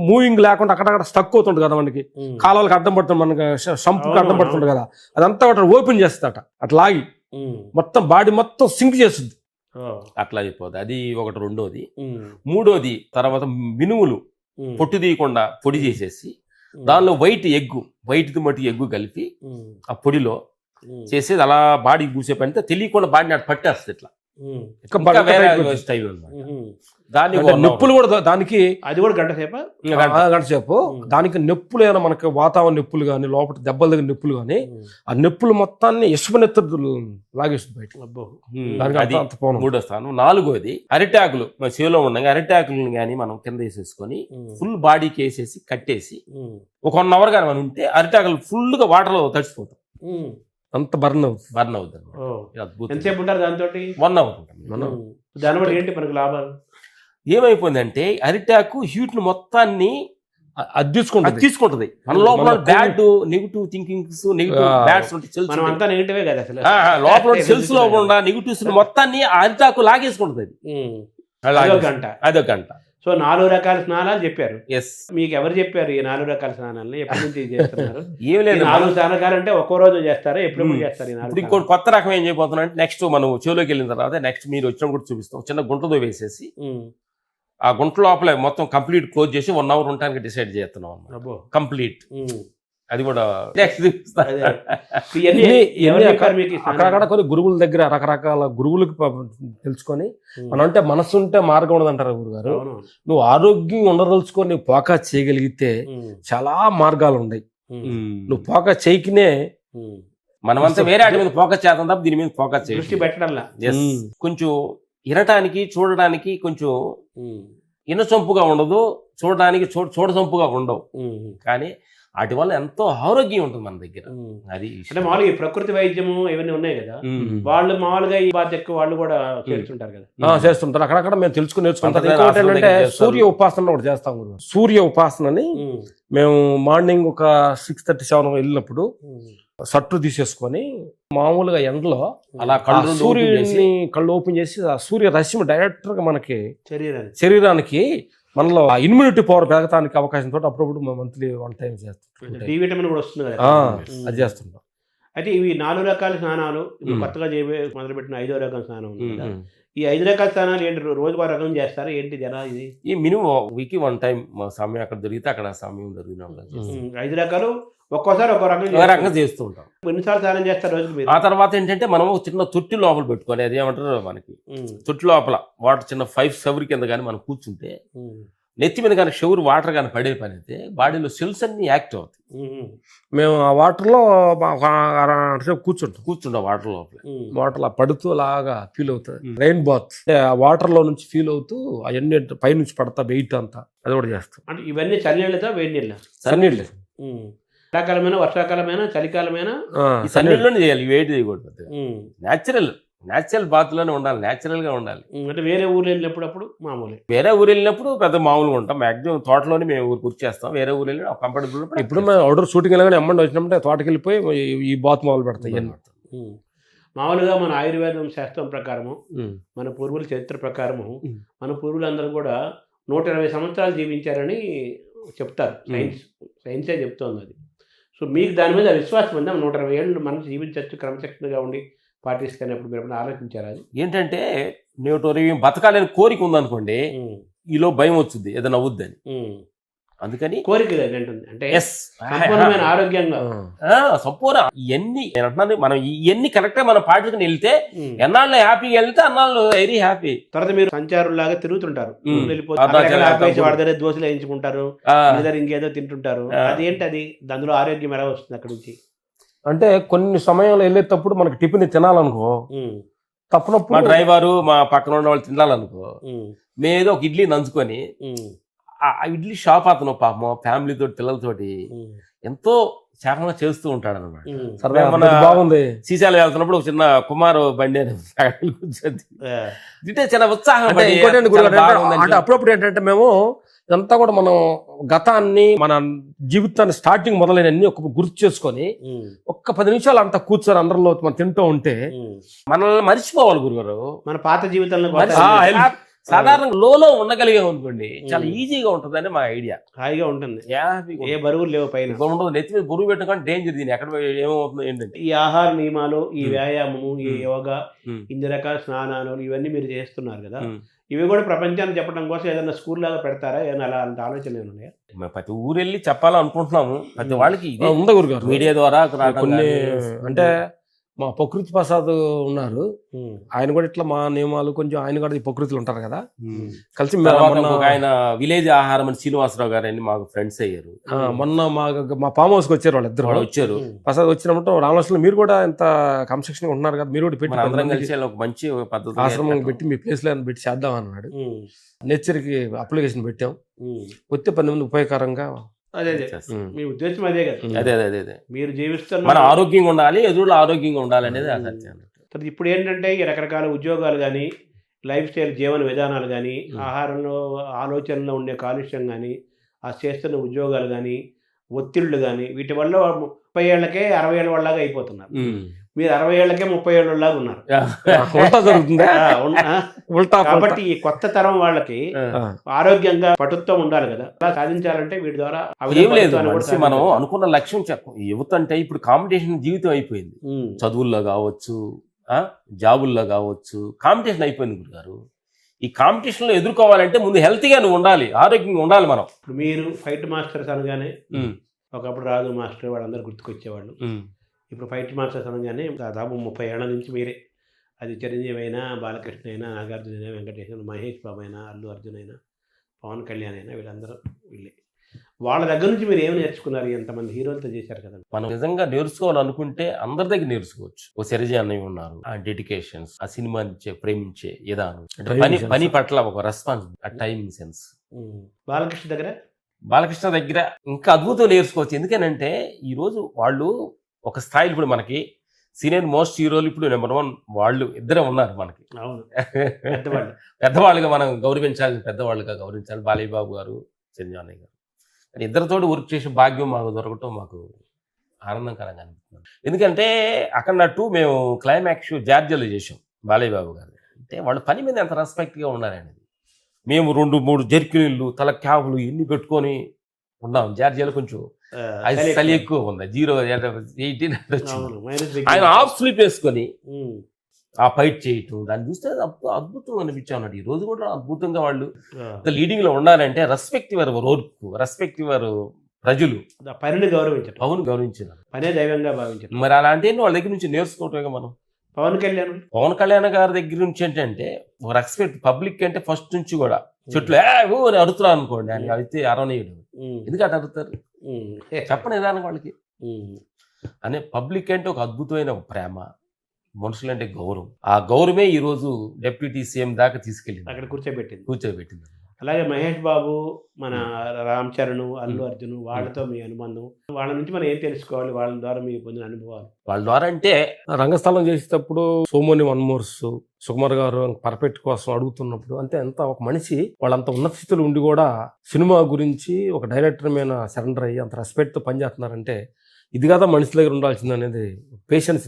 మూవింగ్ లేకుండా అక్కడక్కడ స్టక్ అవుతుంది కదా, మనకి కాలాలకు అడ్డం పడుతుంది, మనకి షంపుకి అడ్డం పడుతుంది కదా, అదంతా ఓపెన్ చేస్తుందట. అట్లా లాగి మొత్తం బాడీ మొత్తం సింక్ చేస్తుంది. అట్లా అయిపోతుంది. అది ఒకటి. రెండోది. మూడోది తర్వాత మినుములు పొట్టు తీయకుండా పొడి చేసేసి దానిలో వైట్ మట్టి ఎగ్గు కలిపి ఆ పొడిలో చేసేది అలా బాడీకి పూసే పనితే తెలియకుండా బాడీని అటు పట్టేస్తుంది. ఇట్లా స్టైల్ దాని నొప్పులు కూడా దానికి అది కూడా గంట సేపు దానికి నొప్పులు ఏమైనా మనకి వాతావరణ నొప్పులు కానీ లోపల దెబ్బల దగ్గర నొప్పులు కానీ ఆ నొప్పులు మొత్తాన్ని ఇసుపనెత్తు లాగేస్తుంది బయట. మూడో స్థానం. నాలుగోది అరిటాకులు మన చెవిలో ఉండగా అరిటాకులను కానీ మనం కింద వేసేసుకొని ఫుల్ బాడీకి వేసేసి కట్టేసి ఒక 1 అవర్ కానీ మనం ఉంటే అరిటాకులు ఫుల్ గా వాటర్ లో తడిచిపోతాం. అంత బర్న్ అవుతుంది. ఎంతసేపు ఉంటారు దాంతో? 1 అవర్ ఉంటాం. దానివల్ల ఏంటి మనకు లాభాలు? ఏమైపోయిందంటే అరిటాకు హీట్ ను మొత్తాన్ని తీసుకుంటది. మన లోపల బ్యాడ్ నెగిటివ్ థింకింగ్స్, నెగిటివ్ బ్యాడ్స్ ఉంటాయి. లోపల సెల్స్ లో ఉన్న నెగిటివ్స్ మొత్తాన్ని అరిటాకు లాగేసుకుంటది. అదొక గంట. సో 4 రకాల స్నానాలు చెప్పారు. మీకు ఎవరు చెప్పారు ఈ 4 రకాల స్నానాలను? ఎప్పటి నుంచి చేస్తున్నారు? ఏం లేదు, 4 స్నానాలు అంటే ఒక్కో రోజు చేస్తారా, ఎప్పుడు చేస్తారు? ఇంకోటి కొత్త రకం ఏం చేయబోతున్నా అంటే నెక్స్ట్ మనం చెవులోకి వెళ్ళిన తర్వాత నెక్స్ట్ మీరు వచ్చినప్పుడు కూడా చూపిస్తాం. చిన్న గుంటతో వేసేసి ఆ గుంట లోపల మొత్తం కంప్లీట్ క్లోజ్ చేసి 1 అవర్ ఉండడానికి డిసైడ్ చేస్తున్నాం కంప్లీట్. అది కూడా అక్కడక్కడ కొన్ని గురువుల దగ్గర రకరకాల గురువులకు తెలుసుకొని మనం అంటే మనసు ఉంటే మార్గం ఉండదు అంటారు గురుగారు. నువ్వు ఆరోగ్యం ఉండదలుచుకొని నువ్వు ఫోకస్ చేయగలిగితే చాలా మార్గాలు ఉన్నాయి. నువ్వు ఫోకస్ చేయకనే మనమంతా వేరే వాటి మీద ఫోకస్ చేద్దాం తప్ప దీని మీద ఫోకస్ చేయాలి. కొంచెం వినటానికి చూడడానికి కొంచెం ఇనసొంపుగా ఉండదు, చూడడానికి చూడసొంపుగా ఉండవు, కానీ వాటి వల్ల ఎంతో ఆరోగ్యం ఉంటుంది మన దగ్గర. అది అంటే మామూలుగా ఈ ప్రకృతి వైద్యము ఇవన్నీ ఉన్నాయి కదా, వాళ్ళు మామూలుగా ఈ బాధ్యత వాళ్ళు కూడా చేస్తుంటారు కదా? చేస్తుంటారు. అక్కడక్కడ మేము తెలుసుకుని నేర్చుకుంటాం. ఇంకోటి ఏంటంటే సూర్య ఉపాసన కూడా చేస్తాం. సూర్య ఉపాసనని మేము మార్నింగ్ ఒక 6:37 వెళ్ళినప్పుడు సట్టు తీసేసుకొని మామూలుగా ఎండలో అలా సూర్యుడిని కళ్ళు ఓపెన్ చేసి ఆ సూర్య రశ్మి డైరెక్ట్ గా మనకి శరీరానికి మనలో ఇమ్యూనిటీ పవర్ పెరగడానికి అవకాశం తోటి అప్పుడప్పుడు మంత్లీ 1 టైం చేస్తుంటాం. డి విటమిన్ కూడా వస్తుంది కదా. అది చేస్తుంటాం. అయితే ఇవి 4 రకాల స్నానాలు ఇప్పుడు కొత్తగా మొదలుపెట్టిన 5వ రకం స్నానం ఉంది కదా. ఈ 5 రకాల స్నానాలు ఏంటి, రోజుకో రకం చేస్తారా ఏంటి జరా ఇది? ఈ మినిమం వీక్కి 1 టైం మా సమయం అక్కడ దొరికితే అక్కడ సమయం దొరికిన 5 రకాలు ఒక్కోసారి ఒక్కో రకంగా చేస్తూ ఉంటాం. ఎన్నిసార్లు స్నానం చేస్తారు రోజుకి మీరు? ఆ తర్వాత ఏంటంటే మనం చిన్న తొట్టి లోపల పెట్టుకొని, అది ఏమంటారు మనకి తొట్టి లోపల వాటర్ చిన్న 5 షవర్ కింద కానీ మనం కూర్చుంటే నెత్తి మీద కానీ షవర్ వాటర్ కానీ పడే పని అయితే బాడీలో సెల్స్ అన్ని యాక్టివ్ అవుతాయి. మేము ఆ వాటర్లో కూర్చుంటాం వాటర్ లోపల. వాటర్ పడుతూ అలాగా ఫీల్ అవుతుంది. రెయిన్ బాత్ అంటే ఆ వాటర్ లో నుంచి ఫీల్ అవుతూ అవన్నీ పైనుంచి పడతా వెయిట్ అంతా అది కూడా చేస్తాం. అంటే ఇవన్నీ చల్లనీళ్ళతో వేడి నీళ్ళ? సన్నీళ్ళు. ఎండాకాలమైనా వర్షాకాలమైనా చలికాలమైనా సన్నీళ్ళలోనే చేయాలి, వేడి చేయకూడదు. న్యాచురల్ బాత్ లోనే ఉండాలి, న్యాచురల్ గా ఉండాలి. అంటే వేరే ఊరు వెళ్ళినప్పుడు మామూలు, వేరే ఊరు వెళ్ళినప్పుడు పెద్ద మామూలుగా ఉంటాం. మాక్సిమం తోటలోనే మేము ఊరు కూర్చేస్తాం. వేరే ఊరు వెళ్ళి కంఫర్టబుల్. ఇప్పుడు మేము అవుట్డోర్ షూటింగ్ వెళ్ళగానే అమ్మండి వచ్చినప్పుడు తోటకి వెళ్ళిపోయి ఈ బాత్ మొదలు పెడతాయి. మామూలుగా మన ఆయుర్వేదం శాస్త్రం ప్రకారము, మన పూర్వుల చరిత్ర ప్రకారము, మన పూర్వులందరూ కూడా 120 సంవత్సరాలు జీవించారని చెప్తారు. సైన్సే చెప్తోంది అది. సో మీకు దాని మీద విశ్వాసం ఉందా? 120 ఏళ్ళు మనం జీవించవచ్చు క్రమశిక్షణగా ఉండి పాటిస్తున్నప్పుడు మీరు ఎప్పుడు ఆలోచించారా? అది ఏంటంటే 120 బతకాలని కోరిక ఉందనుకోండి, ఈలో భయం వచ్చింది ఏదైనా అవుద్దని. అందుకని కోరిక అంటే సంపూర్ణమైన ఆరోగ్యంగా సంపూర్ణ ఇవన్నీ అంటున్నాను. మనం ఇవన్నీ కరెక్ట్ గా మనం పాటించుకుని వెళ్తే ఎన్నాళ్ళు హ్యాపీగా వెళ్తే అన్నాళ్ళు వెరీ హ్యాపీ. తర్వాత మీరు సంచారులాగా తిరుగుతుంటారు, దోశలు వేయించుకుంటారు, ఇంకేదో తింటుంటారు. అదేంటి అది? అందులో ఆరోగ్యం ఎలా వస్తుంది అక్కడి నుంచి? అంటే కొన్ని సమయంలో వెళ్ళేటప్పుడు మనకి టిఫిన్ తినాలనుకో, తప్పనప్పుడు మా డ్రైవరు మా పక్కన ఉన్న వాళ్ళు తినాలనుకో, మేదో ఒక ఇడ్లీ నంచుకొని ఆ ఇడ్లీ షాప్ అతను పాపం ఫ్యామిలీతో పిల్లలతోటి ఎంతో శాఖంగా చేస్తూ ఉంటాడు అనమాట. బాగుంది. శ్రీశాలం వెళ్తున్నప్పుడు ఒక చిన్న కుమారు బండి కూర్చొని చిన్న ఉత్సాహం. అంటే అప్పుడప్పుడు ఏంటంటే మేము ఇదంతా కూడా మనం గతాన్ని, మన జీవితాన్ని స్టార్టింగ్ మొదలైనన్ని ఒక గుర్తు చేసుకొని ఒక్క 10 నిమిషాలు అంతా కూర్చొని అందరిలో మనం తింటూ ఉంటే మనల్ని మర్చిపోవాలి గురుగారు. మన పాత జీవితంలో సాధారణంగా లోలో ఉండగలిగాం అనుకోండి, చాలా ఈజీగా ఉంటుందని మా ఐడియా. హాయిగా ఉంటుంది, ఏ బరువులు లేవు, పైన ఉండదు. నెత్తి మీద బరువు పెట్టకుండా డేంజర్. దీన్ని ఎక్కడ ఏమవుతుందో ఏంటంటే ఈ ఆహార నియమాలు, ఈ వ్యాయామము, ఈ యోగా, ఇన్ని రకాల స్నానాలు ఇవన్నీ మీరు చేస్తున్నారు కదా, ఇవి కూడా ప్రపంచాన్ని చెప్పడం కోసం ఏదైనా స్కూల్ లాగా పెడతారా? ఏదైనా అలా అంత ఆలోచన ఏమన్నాయా? ప్రతి ఊరు వెళ్ళి చెప్పాలనుకుంటున్నాము. ప్రతి వాళ్ళకి ఉందా గురుగారు? మీడియా ద్వారా కొన్ని అంటే మా ప్రకృతి ప్రసాద్ ఉన్నారు, ఆయన కూడా ఇట్లా మా నియమాలు కొంచెం ఆయన కూడా ప్రకృతిలో ఉంటారు కదా, కలిసి ఆయన విలేజ్ ఆహారం అని శ్రీనివాసరావు గారు అని మాకు ఫ్రెండ్స్ అయ్యారు. మొన్న మా ఫామ్ హౌస్ కి వచ్చారు, వాళ్ళు ఇద్దరు వచ్చారు. ప్రసాద్ వచ్చినప్పుడు రామలక్ష్మణ్ మీరు కూడా ఎంత కన్స్ట్రక్షన్ ఉంటున్నారు కదా, మీరు కూడా పెట్టి అందరం కలిసి ఒక మంచి పద్ధతి ఆశ్రమం పెట్టి మీ ప్లేస్ లో పెట్టి చేద్దాం అన్నాడు. నేచర్ కి అప్లికేషన్ పెట్టాం, వచ్చే 10 మంది ఉపయోగకరంగా. అదే మీ ఉద్దేశం అదే కదా. అదే మీరు జీవిస్తున్న మన ఆరోగ్యంగా ఉండాలి, ఎదురులో ఆరోగ్యంగా ఉండాలి అనేది సత్యం. ఇప్పుడు ఏంటంటే ఈ రకరకాల ఉద్యోగాలు కానీ, లైఫ్ స్టైల్ జీవన విధానాలు కానీ, ఆహారంలో ఆలోచనలో ఉండే కాలుష్యం కానీ, ఆ చేస్తున్న ఉద్యోగాలు కానీ, ఒత్తిళ్లు కానీ, వీటి వల్ల 30 ఏళ్లకే 60 ఏళ్ళ వాళ్ళలాగా అయిపోతున్నారు. మీరు 60 ఏళ్లకే 30 ఏళ్ళలాగా ఉన్నారు. కాబట్టి ఈ కొత్త తరం వాళ్ళకి ఆరోగ్యంగా పటుత్వం ఉండాలి కదా, అలా సాధించాలంటే వీటి ద్వారా ఏం లేదు. మనం అనుకున్న లక్ష్యం యువత అంటే ఇప్పుడు కాంపిటీషన్ జీవితం అయిపోయింది. చదువుల్లో కావచ్చు, జాబుల్లో కావచ్చు, కాంపిటీషన్ అయిపోయింది గురుగారు. ఈ కాంపిటీషన్ లో ఎదుర్కోవాలంటే ముందు హెల్తీగా నువ్వు ఉండాలి, ఆరోగ్యంగా ఉండాలి. మనం ఇప్పుడు మీరు ఫైట్ మాస్టర్స్ అనగానే ఒకప్పుడు రాజు మాస్టర్ వాళ్ళందరూ గుర్తుకొచ్చేవాళ్ళు. ఇప్పుడు ఫైట్ మాస్టర్స్ అనగానే దాదాపు 30 ఏళ్ల నుంచి మీరే, అది చిరంజీవి అయినా, బాలకృష్ణ అయినా, నాగార్జున అయినా, వెంకటేష్ అయినా, మహేష్ బాబు అయినా, అల్లు అర్జున్ అయినా, పవన్ కళ్యాణ్ అయినా, వీళ్ళందరూ వీళ్ళే. వాళ్ళ దగ్గర నుంచి మీరు ఏమి నేర్చుకున్నారు? ఎంతమంది హీరోలతో చేశారు కదా. మనం నిజంగా నేర్చుకోవాలనుకుంటే అందరి దగ్గర నేర్చుకోవచ్చు. ఓ చిరంజీవి అన్నయ్య ఉన్నారు, ఆ డెడికేషన్స్, ఆ సినిమా ప్రేమించే విధానం, పని పట్ల ఒక రెస్పాన్సిబిలిటీ, ఆ టైమింగ్ సెన్స్. బాలకృష్ణ దగ్గర ఇంకా అద్భుతం నేర్చుకోవచ్చు. ఎందుకనంటే ఈరోజు వాళ్ళు ఒక స్థాయిలో, ఇప్పుడు మనకి సీనియర్ మోస్ట్ హీరోలు ఇప్పుడు నెంబర్ 1 వాళ్ళు ఇద్దరే ఉన్నారు మనకి. పెద్దవాళ్ళుగా మనం గౌరవించాలి, పెద్దవాళ్ళుగా గౌరవించాలి. బాలయ్య బాబు గారు, చిరంజీవి గారు, ఇద్దరితోటి వర్క్ చేసే భాగ్యం మాకు దొరకటం మాకు ఆనందకరంగా అనిపిస్తుంది. ఎందుకంటే అక్కడ 2 మేము క్లైమాక్స్ జార్జియాలో చేసాం బాలయ్య బాబు గారు. అంటే వాళ్ళు పని మీద ఎంత రెస్పెక్ట్గా ఉన్నారనేది మేము 2-3 జర్కిన్లు తల క్యాబులు ఇన్ని పెట్టుకొని ఉన్నాం. జార్జియాలో కొంచెం చలి ఎక్కువ ఉంది, 0-18 వచ్చింది. ఆయన హాఫ్ స్లీప్ వేసుకొని ఆ ఫైట్ చేయటం, దాన్ని చూస్తే అద్భుతం అనిపించా ఉన్నాడు. ఈ రోజు కూడా అద్భుతంగా వాళ్ళు లీడింగ్ లో ఉండాలంటే respect your work, respect your ప్రజలు, పనిని గౌరవించారు, పవన్ గౌరవించారు, పనే దైవంగా భావించారు. మరి అలాంటి వాళ్ళ దగ్గర నుంచి నేర్చుకోవటమే మనం. పవన్ కళ్యాణ్ గారి దగ్గర నుంచి ఏంటంటే రెస్పెక్ట్ పబ్లిక్ అంటే ఫస్ట్ నుంచి కూడా చెట్లు అని అరుతున్నారు అనుకోండి, ఆయన అయితే అరవనీయడం. ఎందుకంటే అరుతారు చెప్పని విధానం వాళ్ళకి అనే పబ్లిక్ అంటే ఒక అద్భుతమైన ప్రేమ, మనుషులంటే గౌరవం. ఆ గౌరవమే ఈ రోజు డిప్యూటీ సీఎం దాకా తీసుకెళ్ళింది, అక్కడ కూర్చోబెట్టింది. అలాగే మహేష్ బాబు, మన రామ్ చరణ్, అల్లు అర్జున్, వాళ్ళతో మీ అనుబంధం, వాళ్ళ నుంచి మనం ఏం తెలుసుకోవాలి, వాళ్ళ ద్వారా మీరు పొందిన అనుభవాలు? వాళ్ళ ద్వారా అంటే రంగస్థలం చేసేటప్పుడు సోమోని వన్మోర్స్ సుకుమార్ గారు పర్ఫెక్ట్ కోసం అడుగుతున్నప్పుడు అంటే ఎంత ఒక మనిషి వాళ్ళంత ఉన్నత స్థితిలో ఉండి కూడా సినిమా గురించి ఒక డైరెక్టర్ మీద సరెండర్ అయ్యి అంత రెస్పెక్ట్తో పనిచేస్తున్నారంటే ఇది కదా మనిషి దగ్గర ఉండాల్సింది అనేది పేషెన్స్,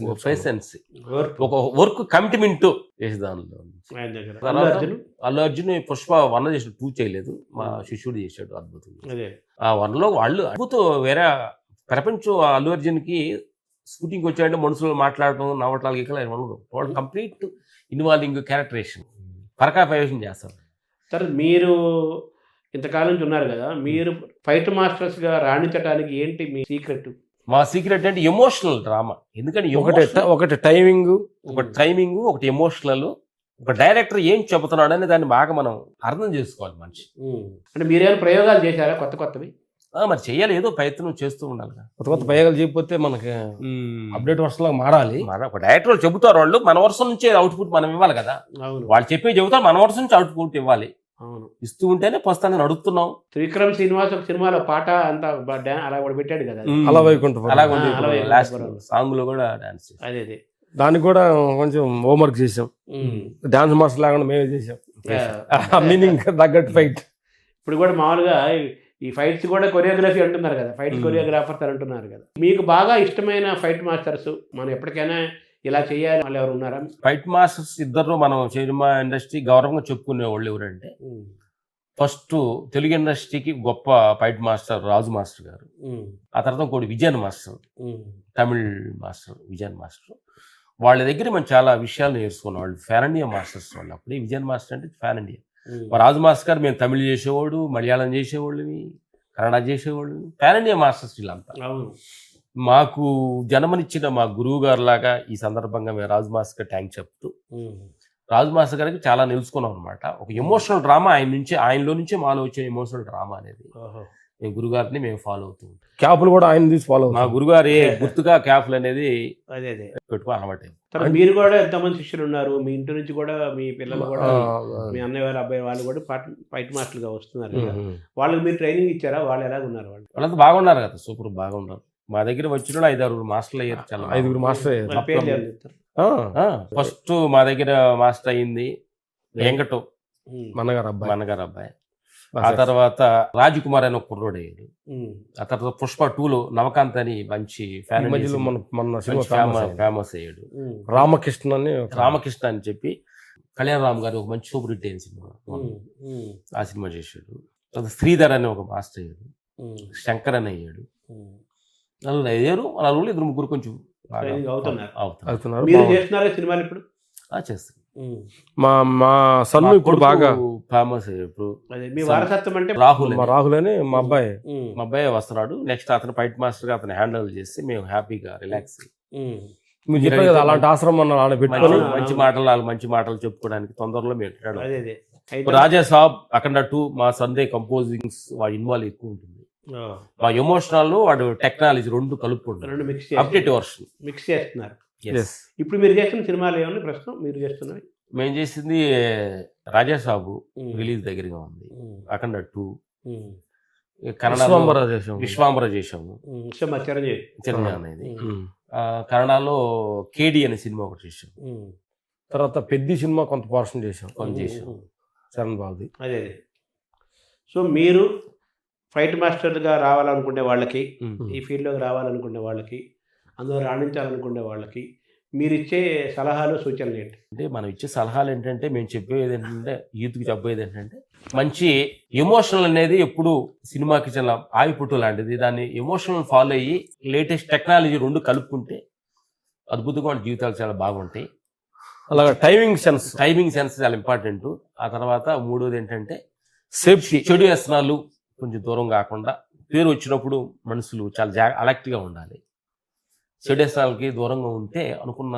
ఒక వర్క్ కమిట్మెంట్ చేసే దానిలో. అల్లు అర్జున్ పుష్ప 1 చేసాడు, 2 చేయలేదు, మా శిష్యుడు చేశాడు అద్భుతంగా. ఆ 1లో వాళ్ళు అద్భుతం. వేరే ప్రపంచం అల్లు అర్జున్కి షూటింగ్కి వచ్చాడంటే మనుషులు మాట్లాడటం, నవ్వటాలు ఇక్కడ ఉండదు. వాళ్ళు కంప్లీట్ ఇన్వాల్వింగ్ క్యారెక్టరేషన్, పరకాపయోషం చేస్తారు. సార్, మీరు ఇంతకాలం నుంచి ఉన్నారు కదా, మీరు ఫైట్ మాస్టర్స్గా రాణించడానికి ఏంటి మీ సీక్రెట్? మా సీక్రెట్ అంటే ఎమోషనల్ డ్రామా. ఎందుకంటే ఒకటి టైమింగ్, ఒకటి ఎమోషనల్, ఒక డైరెక్టర్ ఏం చెబుతున్నాడు అని దాన్ని బాగా మనం అర్థం చేసుకోవాలి మనిషి. అంటే మీరేమైనా ప్రయోగాలు చేశారా కొత్తవి? మరి చెయ్యాలి, ఏదో ప్రయత్నం చేస్తూ ఉండాలి. కొత్త ప్రయోగాలు చేయకపోతే మనకి అప్డేట్ వర్షంలో మారాలి. ఒక డైరెక్టర్ వాళ్ళు చెబుతారు, వాళ్ళు మన వర్షం నుంచే అవుట్పుట్ మనం ఇవ్వాలి కదా. వాళ్ళు చెప్పి చెబుతారు, మన వర్షం నుంచి అవుట్పుట్ ఇవ్వాలి. ఇస్తూ ఉంటేనే ప్రస్తుతానికి నడుస్తున్నాం. త్రివిక్రమ్ శ్రీనివాస్ ఒక సినిమాలో పాట అంతా అలా కూడా పెట్టాడు కదా, అలా వైకుంఠం సాంగ్ లో కూడా డాన్స్. అదే దానికి కూడా కొంచెం హోంవర్క్ చేసాం, డాన్స్ మాస్టర్ లాగా మేమే చేసాం, మీనింగ్ తగ్గట్టు ఫైట్. ఇప్పుడు కూడా మామూలుగా ఈ ఫైట్స్ కూడా కొరియోగ్రఫీ అంటున్నారు కదా, ఫైట్ కొరియోగ్రాఫర్స్ అంటున్నారు కదా. మీకు బాగా ఇష్టమైన ఫైట్ మాస్టర్స్, మనం ఎప్పటికైనా ఇలా చేయాలి వాళ్ళు ఎవరు ఉన్నారా? ఫైట్ మాస్టర్స్ ఇద్దరు మనం సినిమా ఇండస్ట్రీ గౌరవంగా చెప్పుకునే వాళ్ళు ఎవరంటే, ఫస్ట్ తెలుగు ఇండస్ట్రీకి గొప్ప ఫైట్ మాస్టర్ రాజు మాస్టర్ గారు, ఆ తర్వాత ఇంకోటి Vijayan master, Tamil master Vijayan master. వాళ్ళ దగ్గర మనం చాలా విషయాలు నేర్చుకున్నాం. వాళ్ళు ఫ్యాన్ ఇండియా మాస్టర్స్ వాళ్ళు. అప్పుడే విజయన్ మాస్టర్ అంటే ఫ్యాన్ ఇండియా. రాజు మాస్టర్ గారు మేము తమిళ్ చేసేవాడు, మలయాళం చేసేవాళ్ళవి, కన్నడ చేసేవాళ్ళు, ఫ్యాన్ ఇండియా మాస్టర్స్ వీళ్ళంతా. మాకు జన్మనిచ్చిన మా గురువు గారు లాగా ఈ సందర్భంగా మేము రాజు మాస్టర్ గారు థ్యాంక్ చెప్తూ, రాజు మాస్టర్ గారికి చాలా నిలుచుకున్నాం అనమాట. ఒక ఎమోషనల్ డ్రామా ఆయనలో నుంచే మాలో వచ్చే ఎమోషనల్ డ్రామా అనేది మేము గురుగారిని మేము ఫాలో అవుతూ ఉంటాం. క్యాపులు కూడా ఆయన తీసి ఫాలో, మా గురుగారి గుర్తుగా క్యాపులు అనేది పెట్టుకో అలవాటు. మీరు కూడా ఎంతమంది శిష్యులు ఉన్నారు? మీ ఇంటి నుంచి కూడా మీ పిల్లలు కూడా, మీ అన్నయ్య వాళ్ళ అబ్బాయి వాళ్ళు కూడా ఫైట్ మాస్టర్గా వస్తున్నారు. వాళ్ళకి మీరు ట్రైనింగ్ ఇచ్చారా? వాళ్ళు ఎలాగ ఉన్నారు? వాళ్ళంతా బాగున్నారు కదా, సూపర్ బాగున్నారు. మా దగ్గర వచ్చిన 5-6 మాస్టర్లు అయ్యారు. చాలా 5 మాస్టర్ అయ్యారు. ఫస్ట్ మా దగ్గర మాస్టర్ అయ్యింది వెంకటం, మనగారు అబ్బాయి. ఆ తర్వాత రాజకుమార్ అని ఒక కుర్రోడు అయ్యాడు. ఆ తర్వాత పుష్ప 2లో నవకాంత్ అని మంచి ఫేమస్ అయ్యాడు. రామకృష్ణ అని చెప్పి కళ్యాణ్ రామ్ గారు ఒక మంచి సూపర్ హిట్ అయిన సినిమా, ఆ సినిమా చేశాడు. తర్వాత శ్రీధర్ అని ఒక మాస్టర్ అయ్యాడు. శంకర్ అని అయ్యాడు. 4 అయ్యారు. 2-3 కొంచెం అవుతున్నారు. చేస్తారు. మా సన్ను ఇప్పుడు బాగా ఫేమస్ అయ్యాడు. మీ వారసత్వం అంటే రాహుల్ అని మా అబ్బాయి వస్తున్నాడు. నెక్స్ట్ అతను ఫైట్ మాస్టర్ గా అతను హ్యాండిల్ చేసి మేము హ్యాపీగా రిలాక్స్. అలాంటి ఆశ్రమం పెట్టుకొని మంచి మాటలు చెప్పుకోవడానికి తొందరలో మేము రాజా సాబ్ అక్కడ 2 మా సందే కంపోజింగ్స్ వాడి ఇన్వాల్వ్ ఎక్కువ ఉంటుంది. మా ఎమోషనల్ వాడు టెక్నాలజీ 2 కలుపుకుంటారు. అప్డేట్ వర్షన్ మిక్స్ చేస్తున్నారు. ఇప్పుడు మీరు చేస్తున్న సినిమాలు ఏమన్నా ప్రస్తుతం మీరు చేస్తున్నవి? మేము చేసింది రాజా సాబు రిలీజ్ దగ్గరగా ఉంది. అఖండ 2, కన్నడ విశ్వాంబర చేసాము, చిరంజీవి అనేది. కన్నడలో కేడి అనే సినిమా ఒకటి చేసాము. తర్వాత పెద్ద సినిమా కొంత పోర్షన్ చేసాం, చరణ్ బాబుది. అదే. సో మీరు ఫైట్ మాస్టర్గా రావాలనుకునే వాళ్ళకి, ఈ ఫీల్డ్లోకి రావాలనుకునే వాళ్ళకి, అందులో రాణించాలనుకునే వాళ్ళకి మీరు ఇచ్చే సలహాలు సూచనలు ఏంటి? అంటే మనం ఇచ్చే సలహాలు ఏంటంటే, మేము చెప్పేది ఏంటంటే, యూత్కి చెప్పేది ఏంటంటే, మంచి ఎమోషనల్ అనేది ఎప్పుడు సినిమాకి చాలా ఆవిపుట్టు లాంటిది. దాన్ని ఎమోషనల్ ఫాలో అయ్యి లేటెస్ట్ టెక్నాలజీ రెండు కలుపుకుంటే అద్భుతంగా మన జీవితాలు చాలా బాగుంటాయి. అలాగా టైమింగ్ సెన్స్ చాలా ఇంపార్టెంట్. ఆ తర్వాత మూడోది ఏంటంటే సేఫ్టీ. చెడు వ్యసనాలు కొంచెం దూరం కాకుండా, పేరు వచ్చినప్పుడు మనుషులు చాలా అలర్ట్గా ఉండాలి. చెడు వ్యసనాలకి దూరంగా ఉంటే అనుకున్న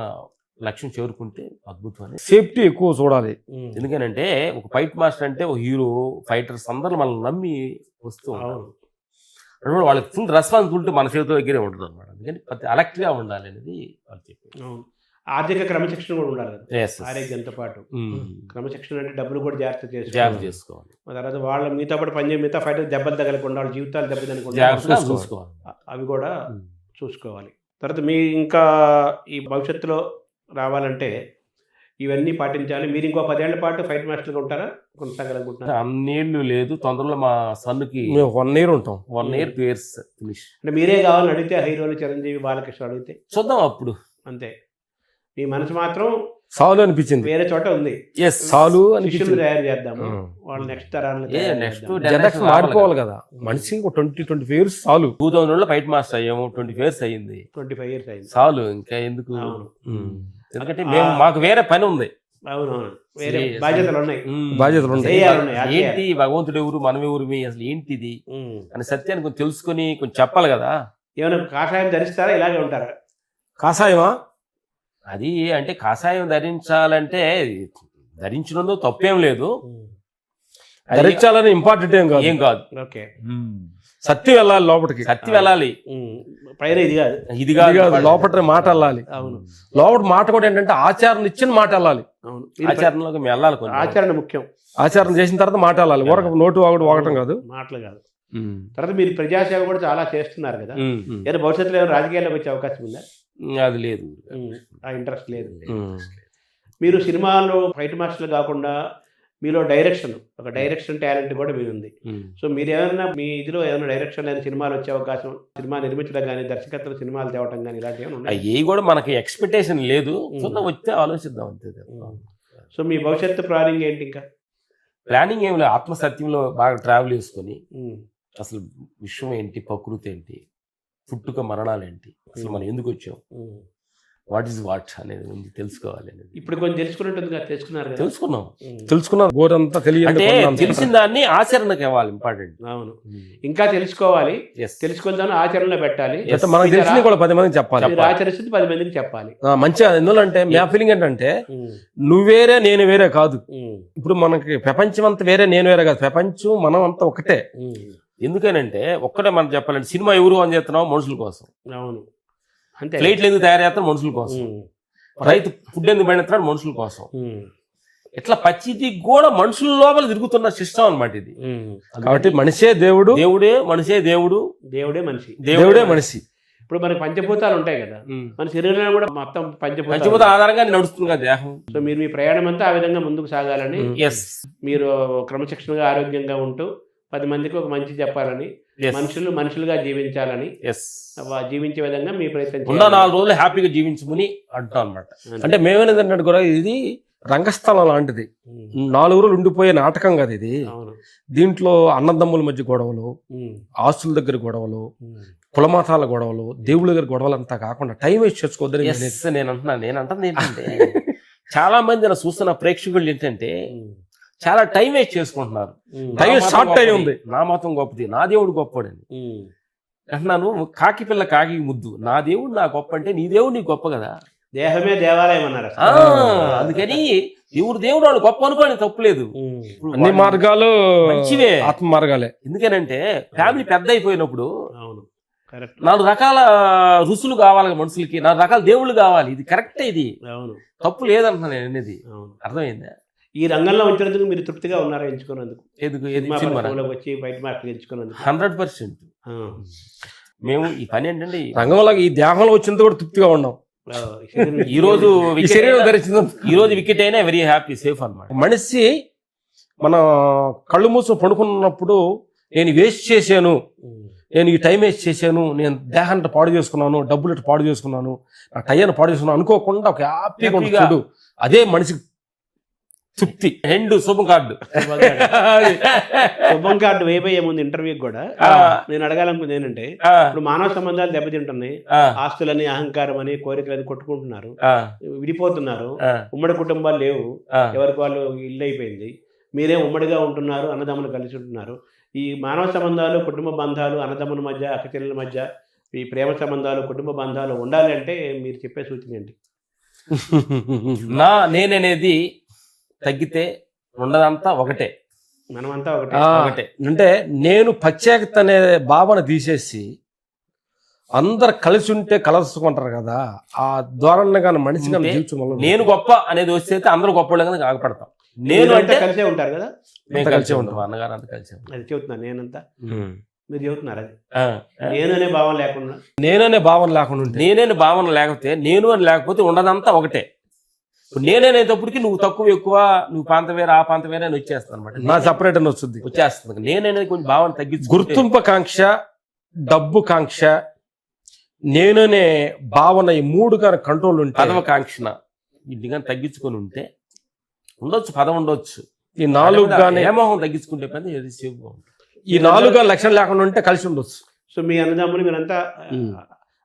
లక్ష్యం చేరుకుంటే అద్భుతం అని. సేఫ్టీ ఎక్కువ చూడాలి. ఎందుకనంటే ఒక ఫైట్ మాస్టర్ అంటే ఒక హీరో, ఫైటర్స్ అందరూ మనల్ని నమ్మి వస్తూ ఉంటారు. అంటే వాళ్ళకి ఫుల్ రెస్పాన్సిబిలిటీ మన చేతిలో దగ్గరే ఉంటుంది అనమాట. అందుకని ప్రతి అలర్ట్గా ఉండాలి అనేది వాళ్ళు చెప్పారు. ఆర్థిక క్రమశిక్షణ కూడా ఉండాలి కదా Yes, yes. ఆరోగ్యంతో పాటు. క్రమశిక్షణ అంటే డబ్బులు కూడా జాగ్రత్త చేసుకోవాలి. తర్వాత వాళ్ళ మీతో పాటు పనిచేయ మిగతా ఫైటర్ దెబ్బలు తగలకుండా, వాళ్ళ జీవితాలు దెబ్బలు తగలకుండా జాగ్రత్తగా చూసుకోవాలి. అవి కూడా చూసుకోవాలి. తర్వాత మీ ఇంకా ఈ భవిష్యత్తులో రావాలంటే ఇవన్నీ పాటించాలి. మీరు ఇంకో 10 ఏళ్ల పాటు ఫైట్ మాస్టర్గా ఉంటారా, కొనసాగాలనుకుంటున్నారా? అన్నేళ్ళు లేదు, తొందరలో మా సన్నుకి మేము 1 year ఉంటాం. 1 year 2 years ఫినిష్. అంటే మీరే కావాలని అడిగితే హీరోలు చిరంజీవి, బాలకృష్ణ అడిగితే చూద్దాం అప్పుడు. అంతే. మీ మనసు మాత్రం చాలు అనిపించింది. వేరే చోట ఉంది. చాలు శిష్యులు అనిపించింది. తయారు చేద్దాము, వాళ్ళు నెక్స్ట్ తరాలను నెక్స్ట్ జనరేషన్ మారిపోవాలి కదా. మనిషికి 20-25 years చాలు. 2000 ఫైట్ మాస్టర్ అయ్యాము, 25 years అయ్యింది, 25 years అయింది. చాలు ఇంకా ఎందుకు. అవును. ఎందుకంటే మాకు వేరే పని ఉంది. అవునవును, వేరే బాధ్యతలు ఉన్నాయి. బాధ్యతలు ఉంటాయి. చేయాలి ఉన్నాయి. ఏంటి భగవంతుడు ఎవరు, మనం ఎవరు, అసలు ఏంటిది అని సత్యాన్ని కొంచెం తెలుసుకొని కొంచెం చెప్పాలి కదా. ఏమైనా కాషాయం ధరిస్తారా, ఇలాగే ఉంటారా? కాషాయమా? అది అంటే కాషాయం ధరించాలంటే ధరించడంలో తప్పేం లేదు, ధరించాలని ఇంపార్టెంట్ ఏం కాదు. ఓకే, సత్యం వెళ్ళాలి లోపలికి. కత్తి వెళ్ళాలి, పైన ఇది కాదు, ఇది కాదు, లోపల మాట వెళ్ళాలి. అవును, లోపల మాట కూడా ఏంటంటే ఆచరణ ఇచ్చిన మాట వెళ్ళాలి. అవును, ఆచరణలోకి మేము వెళ్ళాలి. కొంచెం ఆచరణ ముఖ్యం. ఆచరణ చేసిన తర్వాత మాట వెళ్ళాలి. ఊరక నోటు వాగటం కాదు, మాటలు కాదు. తర్వాత మీరు ప్రజాసేవ కూడా చాలా చేస్తున్నారు కదా. ఏదో భవిష్యత్తులో ఏమైనా రాజకీయాల్లోకి వచ్చే అవకాశం ఉందా? అది లేదు, ఆ ఇంట్రెస్ట్ లేదు. మీరు సినిమాలో ఫైట్ మాస్టర్లు కాకుండా మీలో డైరెక్షన్, ఒక డైరెక్షన్ టాలెంట్ కూడా మీరు ఉంది. సో మీరు ఏమైనా మీ ఇదిలో ఏమైనా డైరెక్షన్ అయిన సినిమాలు వచ్చే అవకాశం, సినిమా నిర్మించడం కానీ, దర్శకత్వం సినిమాలు తేవటం కానీ ఇలాంటివి ఏమైనా ఉన్నాయి? అవి కూడా మనకి ఎక్స్పెక్టేషన్ లేదు, చూద్దాం, వస్తే ఆలోచిద్దాం అంతే. సో మీ భవిష్యత్తు ప్లానింగ్ ఏంటి? ఇంకా ప్లానింగ్ ఏమి లేదు, ఆత్మసత్యంలో బాగా ట్రావెల్ చేసుకొని అసలు విశ్వం ఏంటి, ప్రకృతి ఏంటి, పుట్టుక మరణాలు ఏంటి, అసలు మనం ఎందుకు వచ్చాం, వాట్ ఈస్ వాట్ అనేది ముందు తెలుసుకోవాలి అనేది. ఇప్పుడు కొంచెం తెలుసుకున్నట్టుంది కదా, తెలుసుకున్నాం గోరంతా అంటే తెలిసిన దాన్ని ఆచరణకు ఇవ్వాలి, ఇంపార్టెంట్. అవును, ఇంకా తెలుసుకోవాలి, తెలుసుకుందాం, ఆచరణలో పెట్టాలి. మనకు తెలిసింది కూడా 10 మందికి చెప్పాలి, మీరు ఆచరిస్తుంది 10 మందికి చెప్పాలి. మంచిగా. ఎందుకంటే నా ఫీలింగ్ ఏంటంటే నువ్వు వేరే నేను వేరే కాదు. ఇప్పుడు మనకి ప్రపంచం అంతా వేరే నేను వేరే కాదు, ప్రపంచం మనం అంతా ఒకటే. ఎందుకనంటే ఒక్కటే మనం చెప్పాలంటే సినిమా ఎవరు అని చేస్తున్నాం, మనుషుల కోసం. అవును, అంతే. ప్లేట్లు ఎందుకు తయారు చేస్తాం, మనుషుల కోసం. రైతు ఫుడ్ ఎందుకు పండిస్తున్నాడు, మనుషుల కోసం. ఇట్లా పచ్చిది కూడా మనుషుల లోపల తిరుగుతున్న సిస్టమ్ అన్నమాట ఇది. కాబట్టి మనిషే దేవుడు, దేవుడే మనిషే దేవుడు, దేవుడే మనిషి, దేవుడే మనిషి. ఇప్పుడు మనకి పంచభూతాలు ఉంటాయి కదా, మన శరీరంలో కూడా మొత్తం పంచభూత ఆధారంగా నడుస్తుంది కదా దేహం. సో మీరు మీ ప్రయాణం అంతా ఆ విధంగా ముందుకు సాగాలని, మీరు క్రమశిక్షణగా ఆరోగ్యంగా ఉంటూ 10 మందికి ఒక మంచి చెప్పాలని, మనుషులుగా జీవించాలని, జీవించే విధంగా మీ ప్రయత్నం ఉన్న 4 రోజులు హ్యాపీగా జీవించమని అంటాం అనమాట. అంటే మేమేంటంటే కూడా ఇది రంగస్థలం లాంటిది, 4 రోజులు ఉండిపోయే నాటకం కదా ఇది. దీంట్లో అన్నదమ్ముల మధ్య గొడవలు, ఆస్తుల దగ్గర గొడవలు, కులమతాల గొడవలు, దేవుళ్ళ దగ్గర గొడవలు అంతా కాకుండా టైం వేస్ట్ చేసుకోవద్దని నేను అంటున్నాను. ఏంటంటే చాలా మంది చూస్తున్న ప్రేక్షకులు ఏంటంటే చాలా టైం వేస్ట్ చేసుకుంటున్నారు. టైం షార్ట్ టైం ఉంది. నా మతం గొప్పది, నా దేవుడు గొప్పడని అంటున్నాను. కాకి పిల్ల కాకి ముద్దు, నా దేవుడు నా గొప్ప అంటే నీ దేవుడు నీ గొప్ప కదా. దేహమే దేవాలయం అన్నారు. అందుకని దేవుడు వాళ్ళు గొప్ప అనుకోని తప్పులేదు. అన్ని మార్గాలు మంచివే, ఆత్మ మార్గాలే. ఎందుకనంటే ఫ్యామిలీ పెద్ద అయిపోయినప్పుడు 4 రకాల రుసులు కావాలి మనుషులకి, 4 రకాల దేవుళ్ళు కావాలి. ఇది కరెక్టే, ఇది తప్పు లేదంటున్నా నేను అనేది. అర్థమైందా? ఈ రంగంలో ఉంచినందుకు మీరు తృప్తిగా ఉన్నారా ఎంచుకున్నందుకు? వచ్చి బయట మార్కులు ఎంచుకున్నందుకు 100%. మేము ఈ పని ఏంటంటే రంగంలో ఈ దేహంలో వచ్చినందుకు కూడా తృప్తిగా ఉన్నాం. ఈ రోజు వికెట్ అయినా వెరీ హ్యాపీ, సేఫ్ అన్నమాట. మనిషి మన కళ్ళు మూసుకొని పడుకున్నప్పుడు నేను వేస్ట్ చేశాను, నేను ఈ టైం వేస్ట్ చేశాను, నేను దేహాన్ని పాడు చేసుకున్నాను, డబ్బులు పాడు చేసుకున్నాను, నా టైంని పాడు చేసుకున్నాను అనుకోకుండా ఒక హ్యాపీగా ఉంటాడు. అదే మనిషికి తృప్తి ఎండ్ శుభం కార్డు. శుభం కార్డు వేయబోయే ముందు ఇంటర్వ్యూకి కూడా ఆ. నేను అడగాలనుకుంది ఏంటంటే, ఆ, ఇప్పుడు మానవ సంబంధాలు దెబ్బతింటున్నాయి, ఆ, ఆస్తులని, అహంకారం అని, కోరికలని కొట్టుకుంటున్నారు, ఆ, విడిపోతున్నారు, ఆ, ఉమ్మడి కుటుంబాలు లేవు, ఆ. ఎవరికి వాళ్ళు ఇల్లు అయిపోయింది, మీరే ఉమ్మడిగా ఉంటున్నారు, అన్నదమ్ములు కలిసి ఉంటున్నారు. ఈ మానవ సంబంధాలు, కుటుంబ బంధాలు, అన్నదమ్ముల మధ్య, అక్కచెల్లెల మధ్య ఈ ప్రేమ సంబంధాలు, కుటుంబ బంధాలు ఉండాలి అంటే మీరు చెప్పే సూచన ఏంటి? నేననేది తగ్గితే ఉండదంతా ఒకటే. మనమంతా ఒకటే. ఒకటే. అంటే నేను ప్రత్యేకత అనే భావన తీసేసి అందరు కలిసి ఉంటే కలుసుకుంటారు కదా, ఆ ధోరణి కానీ మనిషి కానీ ఉంటే జీవితం వల్ల నేను గొప్ప అనేది వస్తే అందరూ గొప్ప వాళ్ళని ఆగపడతాం. నేను మీరంతా అంటే కలిసే ఉంటారు కదా, మేము అంతా కలిసే కలిసే ఉంటాం, అన్నగారు అంతా కలిసే ఉంటాం. అది చెబుతున్నాను. నేనంతా మీరు చెబుతున్నారు అది. ఆ, నేను అనే భావం లేకుండా నేననే భావన లేకుండా ఉంటే నేనే భావన లేకపోతే, నేను అని లేకపోతే ఉండదంతా ఒకటే. ఇప్పుడు నేనేటప్పటికి నువ్వు తక్కువ ఎక్కువ, నువ్వు పాంత వేరే ఆ పాంత వేరే అని వచ్చేస్తాను అనమాట. నా సపరేట్ అని వస్తుంది. వచ్చేస్తుంది. నేననేది కొంచెం భావన తగ్గించు. గుర్తింపు కాంక్ష, డబ్బు కాంక్ష, నేననే భావన ఈ మూడు కానీ కంట్రోల్ ఉంటే, పదవకాంక్షణ ఇది కానీ తగ్గించుకొని ఉంటే ఉండొచ్చు, పదం ఉండొచ్చు. ఈ నాలుగు కానీ ఏమోహం తగ్గించుకుంటే పని ఏది సేఫ్గా ఉంటుంది. ఈ నాలుగు లక్షణాలు లేకుండా ఉంటే కలిసి ఉండొచ్చు. సో మీ అన్నదమ్ములు మీరంతా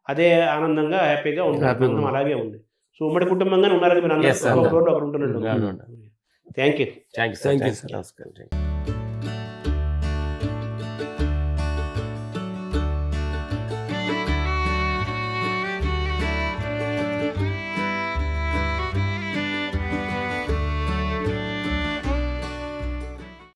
అదే ఆనందంగా హ్యాపీగా ఉంటారు. హ్యాపీగా కుటుంబం అలాగే ఉంది. సో ఉమ్మడి కుటుంబంగానే ఉన్నారు మీరు Yes, అందరూ, అందరూ. ఒకరు ఉంటున్నట్టు. Thank you. Thank you Thank you, sir. నమస్కారం.